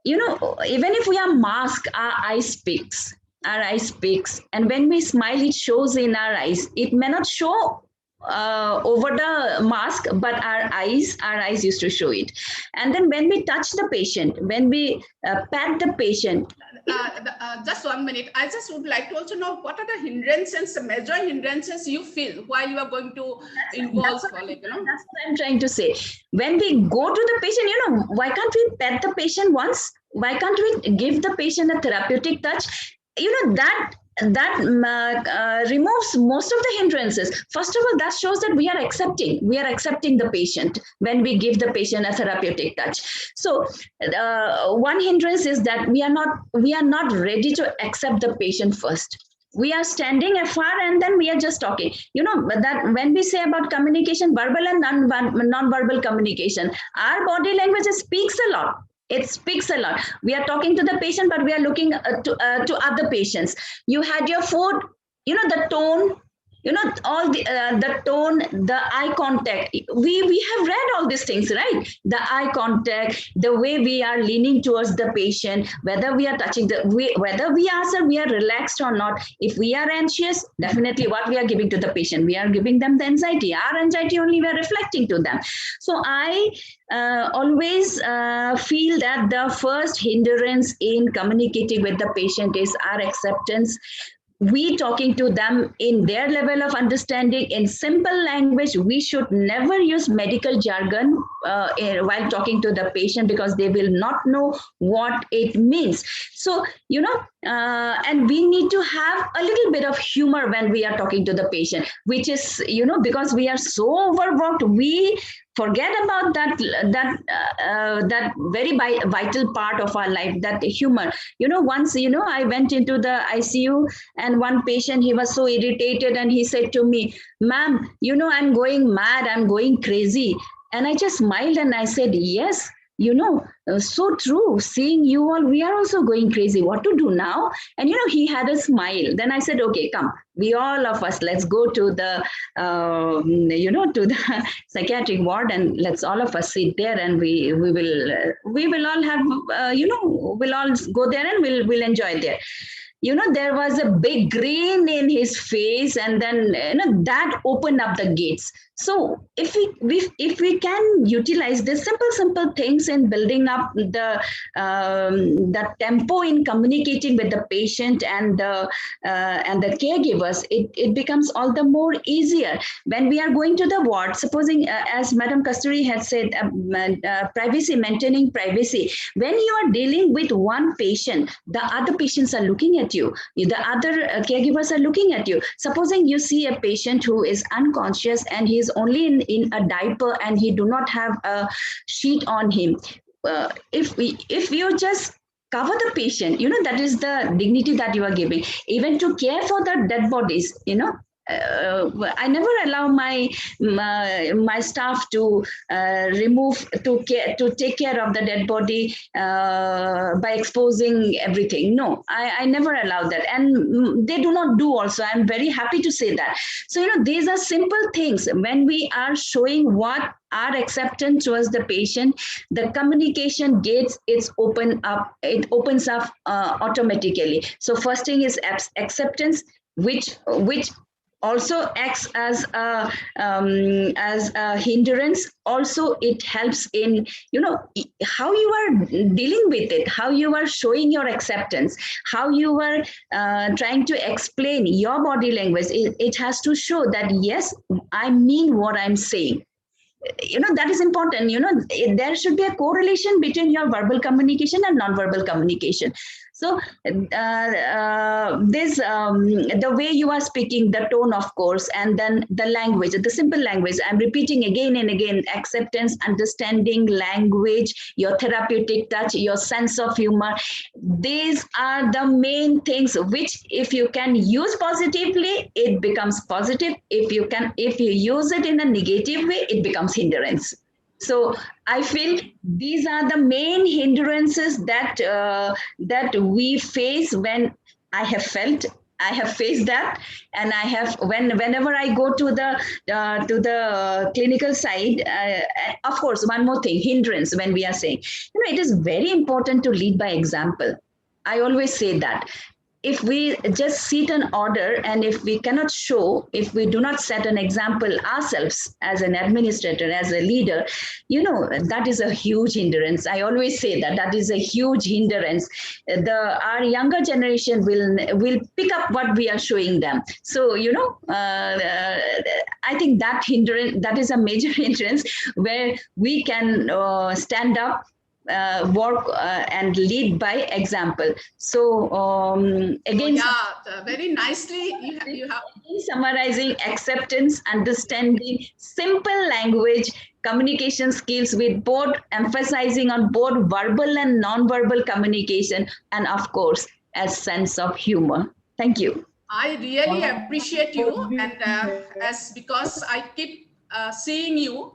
you know, even if we are masked, our eye speaks. And when we smile, it shows in our eyes. It may not show over the mask, but our eyes used to show it. And then when we touch the patient, when we pat the patient. Just 1 minute. I just would like to also know what are the hindrances, the major hindrances you feel while you are going to involve. That's what I'm trying to say. When we go to the patient, you know, why can't we pet the patient once? Why can't we give the patient a therapeutic touch? You know, that removes most of the hindrances. First of all, that shows that we are accepting the patient when we give the patient a therapeutic touch. So one hindrance is that we are not ready to accept the patient first. We are standing afar and then we are just talking. You know, that when we say about communication, verbal and non-verbal communication, our body language speaks a lot. It speaks a lot. We are talking to the patient, but we are looking to other patients. You had your food, you know, the tone, all the tone, the eye contact. We have read all these things, right? The eye contact, the way we are leaning towards the patient, whether we are touching whether we answer, we are relaxed or not. If we are anxious, definitely what we are giving to the patient, we are giving them the anxiety. Our anxiety only we are reflecting to them. So I always feel that the first hindrance in communicating with the patient is our acceptance. We talking to them in their level of understanding in simple language. We should never use medical jargon while talking to the patient, because they will not know what it means. So, and we need to have a little bit of humor when we are talking to the patient, which is, because we are so overworked, we forget about that very vital part of our life, that humor. Once, I went into the ICU, and one patient, he was so irritated, and he said to me, "Ma'am, I'm going mad, I'm going crazy." And I just smiled and I said, "Yes, so true. Seeing you all, we are also going crazy. What to do now?" And he had a smile. Then I said, "Okay, come, we all of us, let's go to the to the psychiatric ward, and let's all of us sit there, and we will all have we'll all go there, and we'll enjoy there." There was a big grin in his face, and then that opened up the gates. So if we can utilize the simple things in building up the tempo in communicating with the patient and the caregivers, it becomes all the more easier when we are going to the ward. Supposing, as Madam Kasturi had said, privacy, maintaining privacy. When you are dealing with one patient, the other patients are looking at you. The other caregivers are looking at you. Supposing you see a patient who is unconscious and he is only in a diaper and he do not have a sheet on him. If you just cover the patient, that is the dignity that you are giving. Even to care for the dead bodies, I never allow my staff to take care of the dead body by exposing everything. No, I never allow that, and they do not do also. I'm very happy to say that. So these are simple things. When we are showing what our acceptance towards the patient, the communication gates, it opens up automatically. So first thing is acceptance, which also acts as a hindrance. Also, it helps in how you are dealing with it, how you are showing your acceptance, how you are trying to explain your body language. It has to show that, yes, I mean what I'm saying. That is important. There should be a correlation between your verbal communication and non-verbal communication. So this the way you are speaking, the tone, of course, and then the language, the simple language. I'm repeating again and again: acceptance, understanding, language, your therapeutic touch, your sense of humor. These are the main things which, if you can use positively, it becomes positive. If you use it in a negative way, it becomes hindrance. So I feel these are the main hindrances that we face. When I have faced that, and whenever I go to the clinical side. Of course, one more thing, hindrance. When we are saying, it is very important to lead by example. I always say that. If we just sit an order, and if we cannot show, if we do not set an example ourselves as an administrator, as a leader, that is a huge hindrance. I always say that is a huge hindrance. Our younger generation will pick up what we are showing them. So, I think that is a major hindrance where we can stand up, work and lead by example. So again, very nicely you have summarizing: acceptance, understanding, simple language, communication skills, with both emphasizing on both verbal and non-verbal communication, and of course a sense of humor. Thank you. I really appreciate you, and because I keep seeing you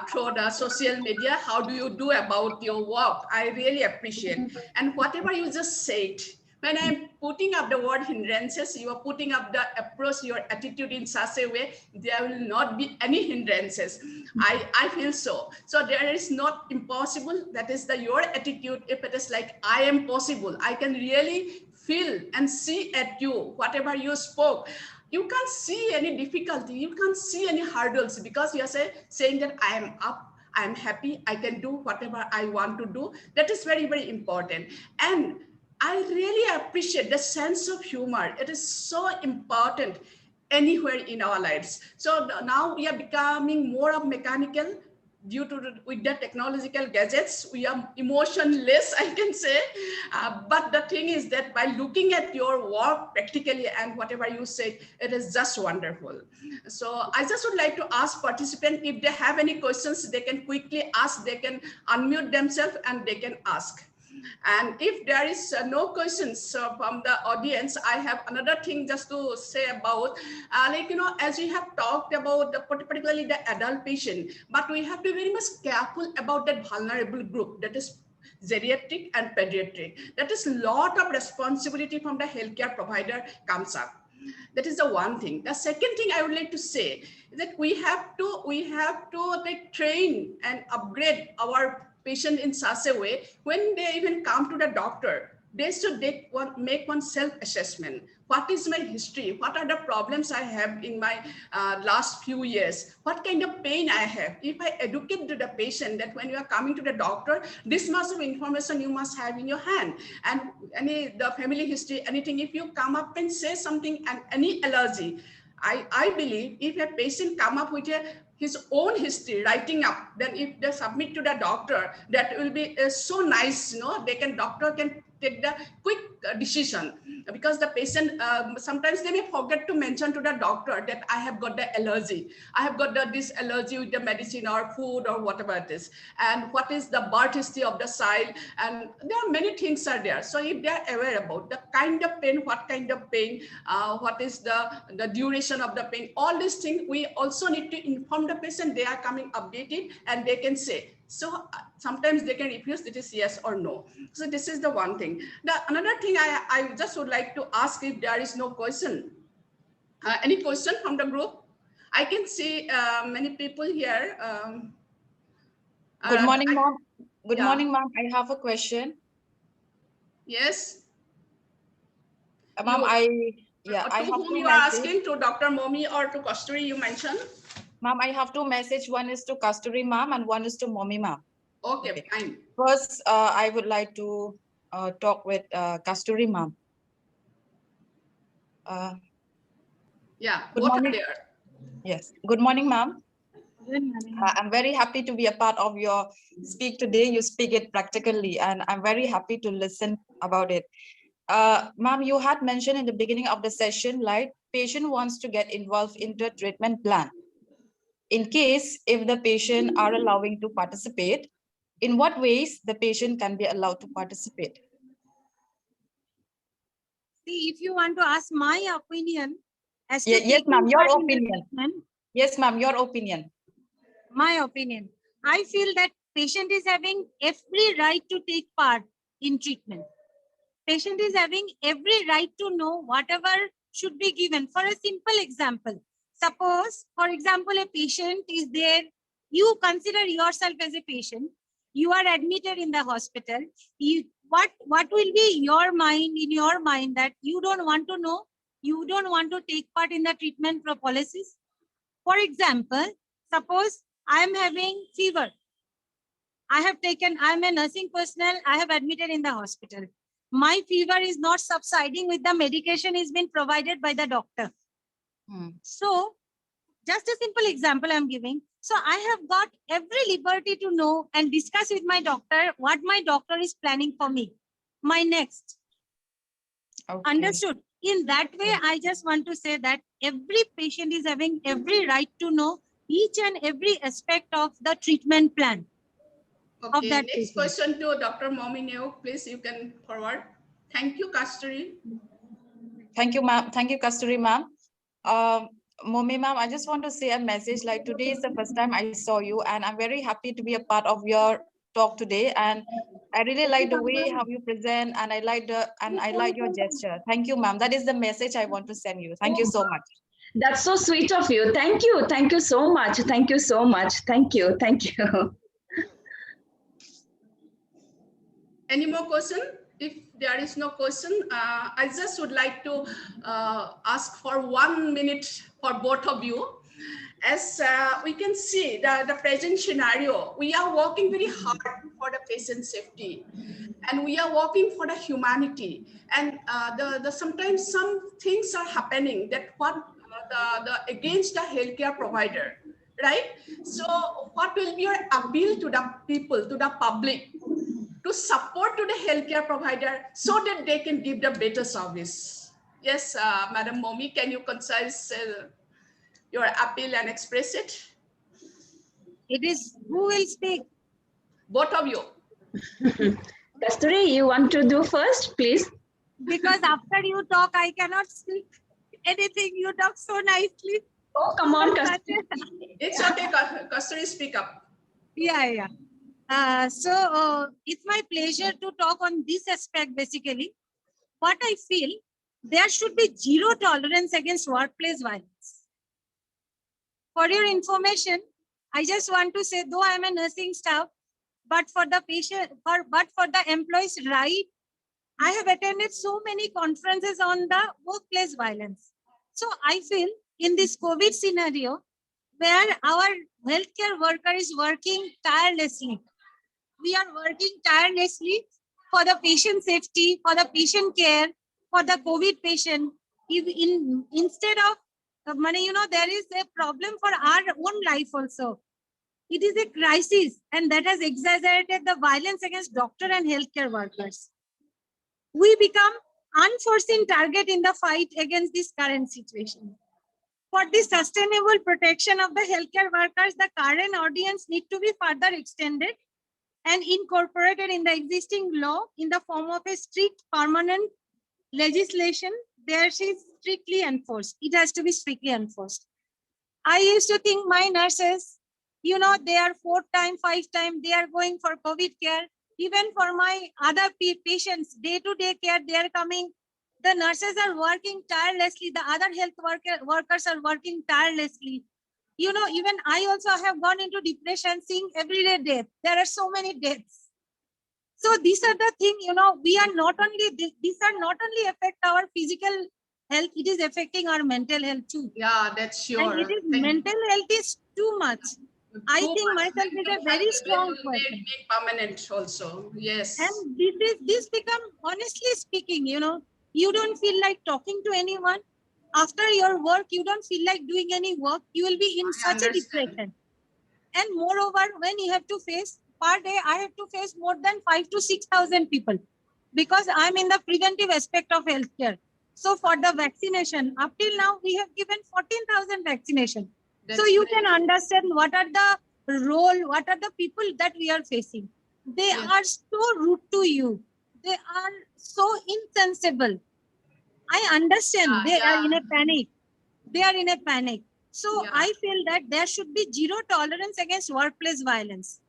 through the social media, how do you do about your work? I really appreciate. And whatever you just said, when I'm putting up the word hindrances, you are putting up the approach, your attitude in such a way, there will not be any hindrances. I feel so. So there is not impossible. That is your attitude. If it is like, I am possible, I can really feel and see at you, whatever you spoke. You can't see any difficulty. You can't see any hurdles because you are saying that I am up. I'm happy, I can do whatever I want to do. That is very, very important. And I really appreciate the sense of humor. It is so important anywhere in our lives. So now we are becoming more of mechanical due to with the technological gadgets. We are emotionless, I can say. But the thing is that by looking at your work practically and whatever you say, it is just wonderful. So I just would like to ask participants, if they have any questions, they can quickly ask, they can unmute themselves and they can ask. And if there is no questions from the audience, I have another thing just to say about, as we have talked about, particularly the adult patient, but we have to be very much careful about that vulnerable group, that is geriatric and pediatric. That is a lot of responsibility from the healthcare provider comes up. That is the one thing. The second thing I would like to say is that we have to like train and upgrade our patient in such a way, when they even come to the doctor, they should make one self-assessment. What is my history? What are the problems I have in my last few years? What kind of pain I have? If I educate to the patient that when you are coming to the doctor, this much of information you must have in your hand, and the family history, anything, if you come up and say something and any allergy, I believe if a patient come up with his own history writing up, then if they submit to the doctor, that will be so nice, doctor can take the quick decision, because the patient sometimes they may forget to mention to the doctor that I have got the allergy, I have got this allergy with the medicine or food or whatever it is, and what is the birth history of the child, and there are many things are there. So if they are aware about the kind of pain, what kind of pain, what is the duration of the pain, all these things, we also need to inform the patient. They are coming updated and they can say. So sometimes they can refuse, it is yes or no. So this is the one thing. Another thing I just would like to ask, if there is no question, any question from the group? I can see many people here. Good morning, ma'am. Good yeah. morning, ma'am. I have a question. Yes. Ma'am, I have whom two you are messages. asking, to Dr. Momi or to Kasturi, you mentioned? Ma'am, I have two messages. One is to Kasturi ma'am and one is to Momi ma'am. Okay, fine. First, I would like to talk with Kasturi ma'am. Yeah, good both morning. are there. Yes, good morning, ma'am. Good morning. I'm very happy to be a part of your speak today. You speak it practically, and I'm very happy to listen about it. Ma'am, you had mentioned in the beginning of the session, like patient wants to get involved into a treatment plan. In case if the patient are allowing to participate, in what ways the patient can be allowed to participate? See, if you want to ask my opinion, as to yes, ma'am, your taking part in the opinion. treatment, Yes, ma'am, your opinion. my opinion, I feel that patient is having every right to take part in treatment. Patient is having every right to know whatever should be given. For a simple example, suppose, for example, a patient is there, you consider yourself as a patient, you are admitted in the hospital, what will be your mind, in your mind, that you don't want to know, you don't want to take part in the treatment policies? For example, suppose I am having fever. I'm a nursing personnel, I have admitted in the hospital. My fever is not subsiding with the medication is being provided by the doctor. So just a simple example I'm giving. So I have got every liberty to know and discuss with my doctor what my doctor is planning for me. My next. Okay. Understood? In that way, I just want to say that every patient is having every right to know each and every aspect of the treatment plan. Okay, that next patient. question to Dr. Momineo, please, you can forward. Thank you, Kasturi. Thank you, ma'am. Thank you, Kasturi, ma'am. Momi, ma'am, I just want to say a message, like today is the first time I saw you and I'm very happy to be a part of your talk today, and I really like the way how you present, and I like your gesture. Thank you, ma'am. That is the message I want to send you. Thank you so much. That's so sweet of you. Thank you. Thank you so much. Thank you so much. Thank you. Thank you. Any more question? If there is no question, I just would like to ask for 1 minute for both of you. As we can see the present scenario, we are working very hard for the patient safety, and we are working for the humanity. And sometimes some things are happening that what against the healthcare provider, right? So what will be your appeal to the people, to the public, to support to the healthcare provider so that they can give the better service? Yes, Madam Momi, can you concise your appeal and express it? It is, who will speak? Both of you. Kasturi, you want to do first, please? Because after you talk, I cannot speak anything. You talk so nicely. Oh, come on, Kasturi. It's okay, Kasturi, speak up. Yeah. It's my pleasure to talk on this aspect. Basically, what I feel, there should be zero tolerance against workplace violence. For your information, I just want to say, though I am a nursing staff, but for the patient, but for the employees' right, I have attended so many conferences on the workplace violence. So I feel in this COVID scenario, where our healthcare worker is working tirelessly, we are working tirelessly for the patient safety, for the patient care, for the COVID patient. Instead of money, there is a problem for our own life also. It is a crisis, and that has exaggerated the violence against doctor and healthcare workers. We become unforeseen target in the fight against this current situation. For the sustainable protection of the healthcare workers, the current audience need to be further extended and incorporated in the existing law in the form of a strict permanent legislation. There she is strictly enforced. It has to be strictly enforced. I used to think my nurses, they are 4 times, 5 times, they are going for COVID care. Even for my other patients, day-to-day care, they are coming. The nurses are working tirelessly. The other health workers are working tirelessly. Even I also have gone into depression, seeing everyday death. There are so many deaths. So these are the things, we are not only, these are not only affect our physical health, it is affecting our mental health too. Yeah, that's sure. And it is mental health is too much. I think myself is a very strong person. Make permanent also. Yes. And this become, honestly speaking, you don't feel like talking to anyone. After your work, you don't feel like doing any work. You will be in such a depression. And moreover, when you have to face, per day, I have to face more than 5,000 to 6,000 people because I'm in the preventive aspect of healthcare. So for the vaccination, up till now, we have given 14,000 vaccination. So you can understand what are the role, what are the people that we are facing. They are so rude to you. They are so insensible. I understand they are in a panic. They are in a panic. So I feel that there should be zero tolerance against workplace violence.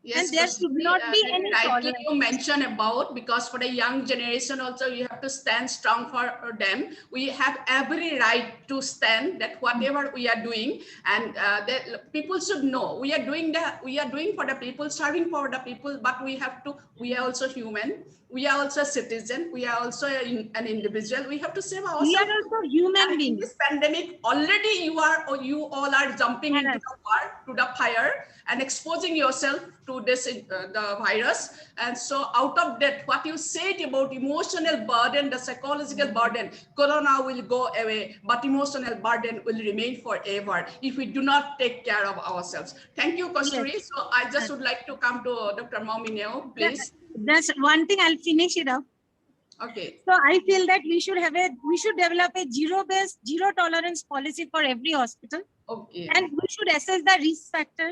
Yes, and there should not be any rightly you mentioned about, because for the young generation also you have to stand strong for them. We have every right to stand that whatever we are doing, and that people should know we are doing for the people, serving for the people, but we are also human, we are also a citizen, we are also an individual. We have to save ourselves. We are also human beings. This pandemic already you all are jumping into the war, to the fire, and exposing yourself to this the virus. And so out of that, what you said about emotional burden, the psychological burden, corona will go away, but emotional burden will remain forever if we do not take care of ourselves. Thank you, Kasturi. Yes. So I just would like to come to Dr. Momi, please. That's one thing. I'll finish it up. Okay. So I feel that we should develop a zero tolerance policy for every hospital. Okay. And we should assess the risk factor.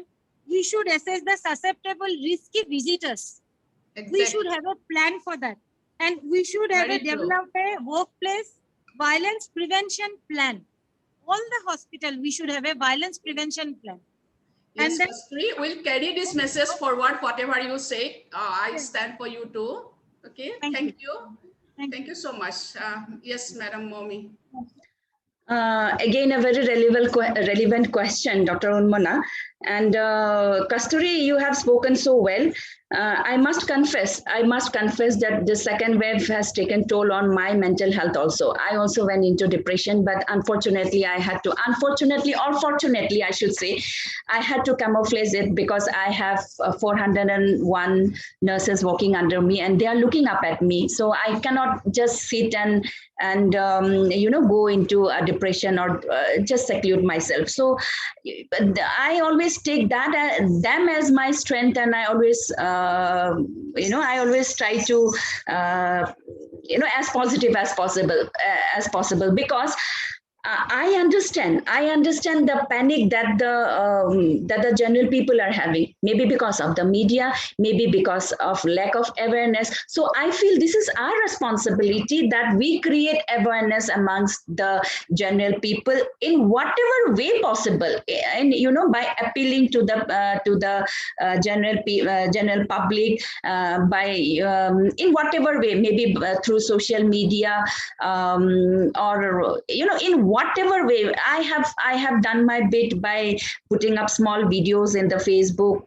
We should assess the susceptible, risky visitors. Exactly. We should have a plan for that. And we should develop a workplace violence prevention plan. All the hospital, we should have a violence prevention plan. Yes, And then, Kasturi, we'll carry this message forward, whatever you say. I stand for you too. Okay, thank you. Thank you so much. Yes, Madam Momi. Again, a very relevant question, Dr. Unmana. And Kasturi, you have spoken so well. I must confess that the second wave has taken toll on my mental health also. I also went into depression, but unfortunately, unfortunately or fortunately, I should say, I had to camouflage it because I have 401 nurses working under me and they are looking up at me. So I cannot just sit and go into a depression or just seclude myself. So I always take them as my strength, and I always I always try to as positive as possible because I understand the panic that the general people are having, maybe because of the media, maybe because of lack of awareness. So I feel this is our responsibility that we create awareness amongst the general people in whatever way possible, and by appealing to the general public, by in whatever way, maybe through social media, or in whatever way. I have done my bit by putting up small videos in the Facebook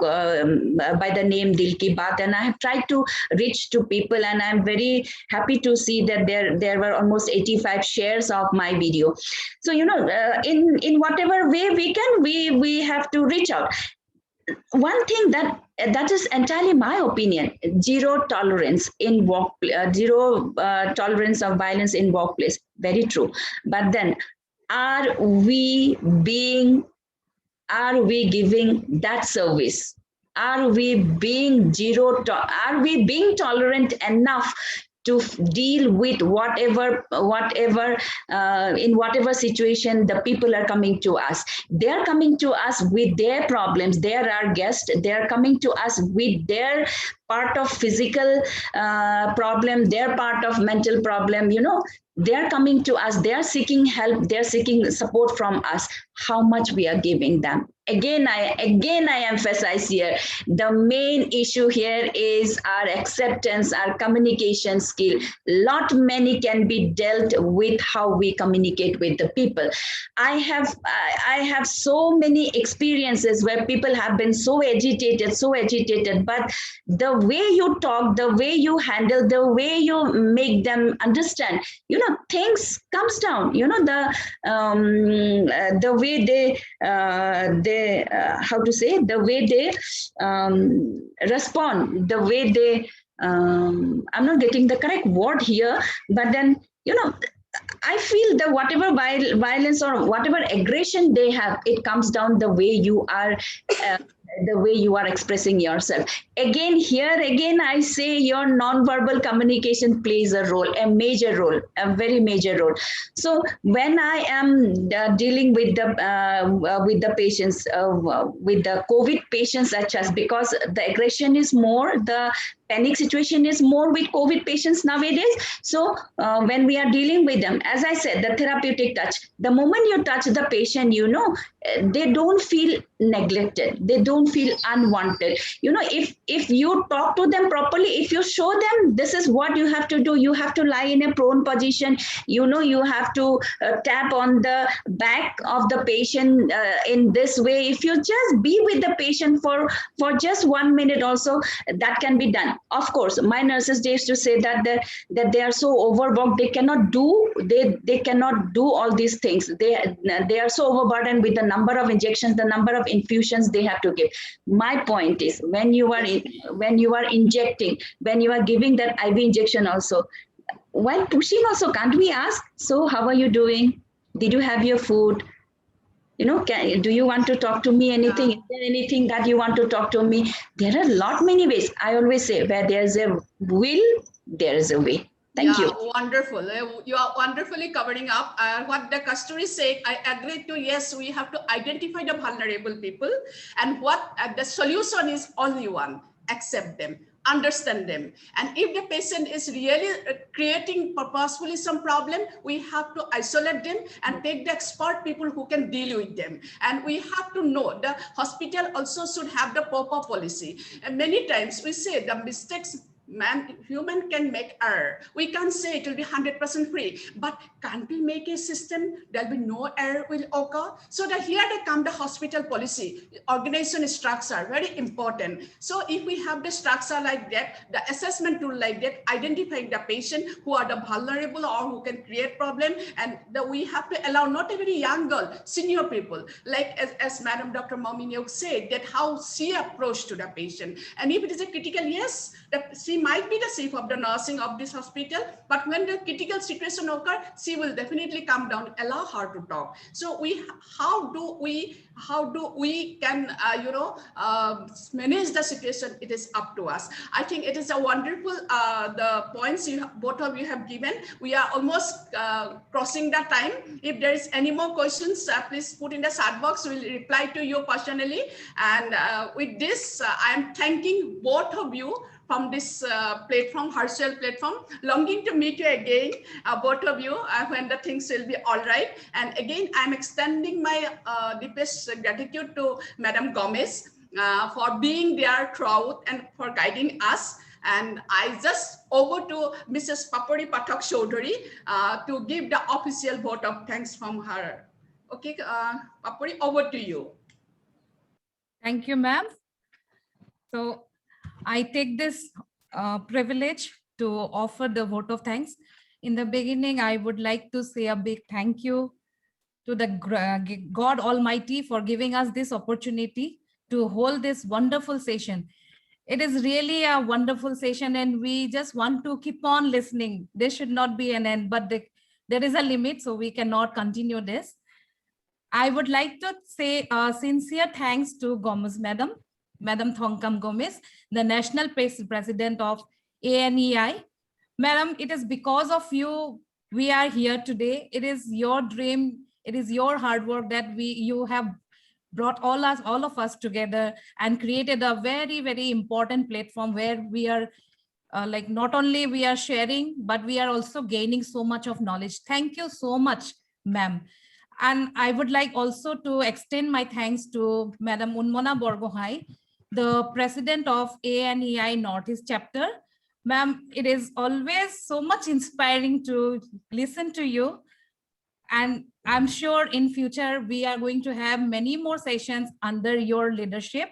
by the name Dil Ki Baat, and I have tried to reach to people, and I'm very happy to see that there were almost 85 shares of my video. So in whatever way we can, we have to reach out. One thing that is entirely my opinion: zero tolerance in zero tolerance of violence in workplace. Very true. But then, are we giving that service? Are we being are we being tolerant enough to deal with whatever in whatever situation the people are coming to us? They are coming to us with their problems. They are our guests. They are coming to us with their part of physical problem, their part of mental problem. They are coming to us. They are seeking help. They are seeking support from us. How much we are giving them? Again, I emphasize here, the main issue here is our acceptance, our communication skill. Lot many can be dealt with how we communicate with the people. I have so many experiences where people have been so agitated, but the way you talk, the way you handle, the way you make them understand, things comes down. The way they the way they respond, the way they I'm not getting the correct word here, but then I feel that whatever violence or whatever aggression they have, it comes down the way you are expressing yourself. Again, I say your non-verbal communication plays a role, a major role, a very major role. So when I am dealing with the patients, with the COVID patients, such as, because the aggression is more, the panic situation is more with COVID patients nowadays. So when we are dealing with them, as I said, the therapeutic touch, the moment you touch the patient, they don't feel neglected. They don't feel unwanted. If you talk to them properly, if you show them this is what you have to do, you have to lie in a prone position, you have to tap on the back of the patient in this way. If you just be with the patient for just 1 minute also, that can be done. Of course, my nurses, they used to say that they are so overworked, they cannot do all these things. They are so overburdened with the number of injections, the number of infusions they have to give. My point is, when you are injecting, when you are giving that IV injection also, while pushing also, can't we ask, so how are you doing? Did you have your food? Do you want to talk to me? Anything? Is there anything that you want to talk to me? There are many ways. I always say, where there's a will, there is a way. Thank you. Wonderful. You are wonderfully covering up what the Kasturi said. I agree to. Yes, we have to identify the vulnerable people, and what the solution is only one: accept them. understand them. And if the patient is really creating purposefully some problem, we have to isolate them and take the expert people who can deal with them. And we have to know the hospital also should have the proper policy. And many times we say the mistakes, human can make error. We can't say it will be 100% free, but can't we make a system there'll be no error will occur? So that here they come the hospital policy, organization structure, very important. So if we have the structure like that, the assessment tool like that, identifying the patient who are the vulnerable or who can create problem, and we have to allow not a very young girl, senior people, like as Madam Dr. Mominio said, that how she approach to the patient. And if it is a critical, yes, she might be the chief of the nursing of this hospital, but when the critical situation occurs, she will definitely come down, allow her to talk. So how do we can manage the situation? It is up to us. I think it is a wonderful the points both of you have given. We are almost crossing the time. If there is any more questions, please put in the chat box. We'll reply to you personally. And with this, I am thanking both of you from this platform, Herschel platform, longing to meet you again, both of you, when the things will be all right. And again, I'm extending my deepest gratitude to Madam Gomez for being there throughout and for guiding us. And I just over to Mrs. Papuri Pathak Chaudhary to give the official vote of thanks from her. Okay, Papuri, over to you. Thank you, ma'am. So I take this privilege to offer the vote of thanks. In the beginning, I would like to say a big thank you to the God Almighty for giving us this opportunity to hold this wonderful session. It is really a wonderful session and we just want to keep on listening. There should not be an end, but there is a limit, so we cannot continue this. I would like to say sincere thanks to Gomez Madam Thongkam Gomez, the National President of ANEI. Madam, it is because of you we are here today. It is your dream, it is your hard work that you have brought all of us together and created a very, very important platform where we are like not only we are sharing, but we are also gaining so much of knowledge. Thank you so much, ma'am. And I would like also to extend my thanks to Madam Unmona Borgohai, the President of ANEI Northeast Chapter. Ma'am, it is always so much inspiring to listen to you. And I'm sure in future, we are going to have many more sessions under your leadership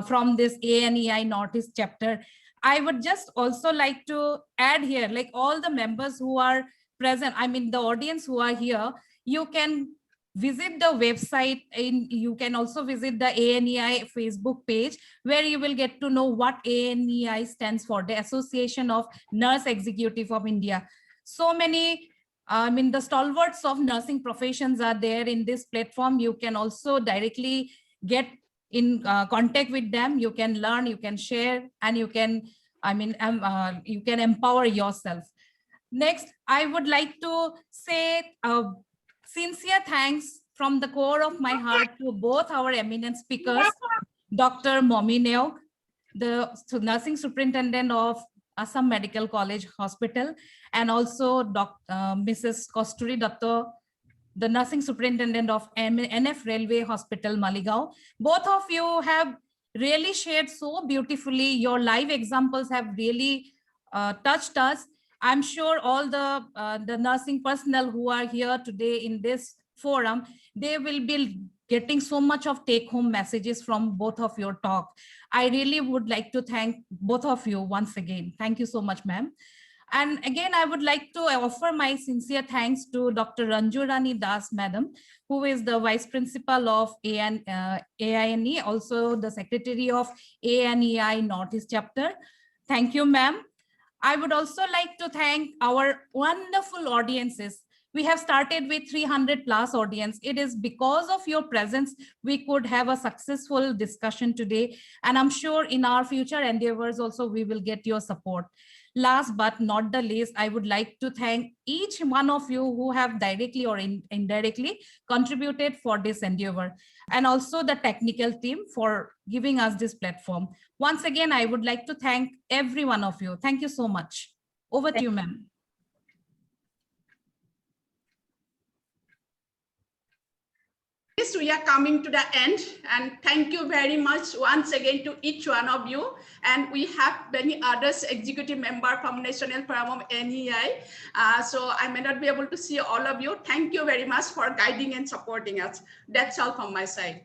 from this ANEI Northeast Chapter. I would just also like to add here, like all the members who are present, I mean, the audience who are here, you can visit the website and you can also visit the ANEI Facebook page where you will get to know what ANEI stands for, the Association of Nurse Executive of India. So many, the stalwarts of nursing professions are there in this platform. You can also directly get in contact with them. You can learn, you can share, and you can, you can empower yourself. Next, I would like to say sincere thanks from the core of my heart to both our eminent speakers, Dr. Mominio, the nursing superintendent of Assam Medical College Hospital, and also Mrs. Kosturi Datta, the nursing superintendent of NF Railway Hospital, Maligaon. Both of you have really shared so beautifully. Your live examples have really touched us. I'm sure all the nursing personnel who are here today in this forum, they will be getting so much of take-home messages from both of your talk. I really would like to thank both of you once again. Thank you so much, ma'am. And again, I would like to offer my sincere thanks to Dr. Ranju Rani Das, madam, who is the Vice Principal of AINE, also the Secretary of ANEI Northeast Chapter. Thank you, ma'am. I would also like to thank our wonderful audiences. We have started with 300 plus audience. It is because of your presence, we could have a successful discussion today. And I'm sure in our future endeavors also, we will get your support. Last but not the least, I would like to thank each one of you who have directly or indirectly contributed for this endeavor, and also the technical team for giving us this platform. Once again, I would like to thank every one of you. Thank you so much. Over to you, ma'am. Yes, we are coming to the end, and thank you very much once again to each one of you. And we have many others executive member from National Forum of NEI. So I may not be able to see all of you. Thank you very much for guiding and supporting us. That's all from my side.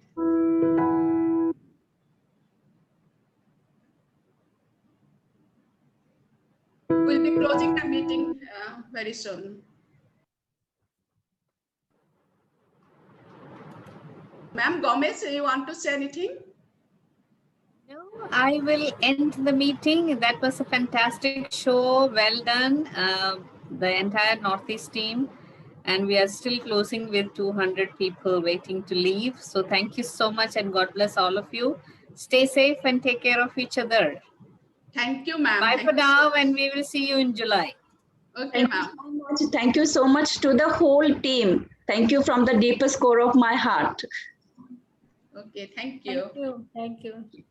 We'll be closing the meeting very soon. Ma'am Gomez, you want to say anything? No, I will end the meeting. That was a fantastic show. Well done, the entire Northeast team. And we are still closing with 200 people waiting to leave. So thank you so much, and God bless all of you. Stay safe and take care of each other. Thank you, ma'am. Bye for now, and we will see you in July. Okay, ma'am. Thank you so much to the whole team. Thank you from the deepest core of my heart. Okay, thank you. Thank you. Thank you.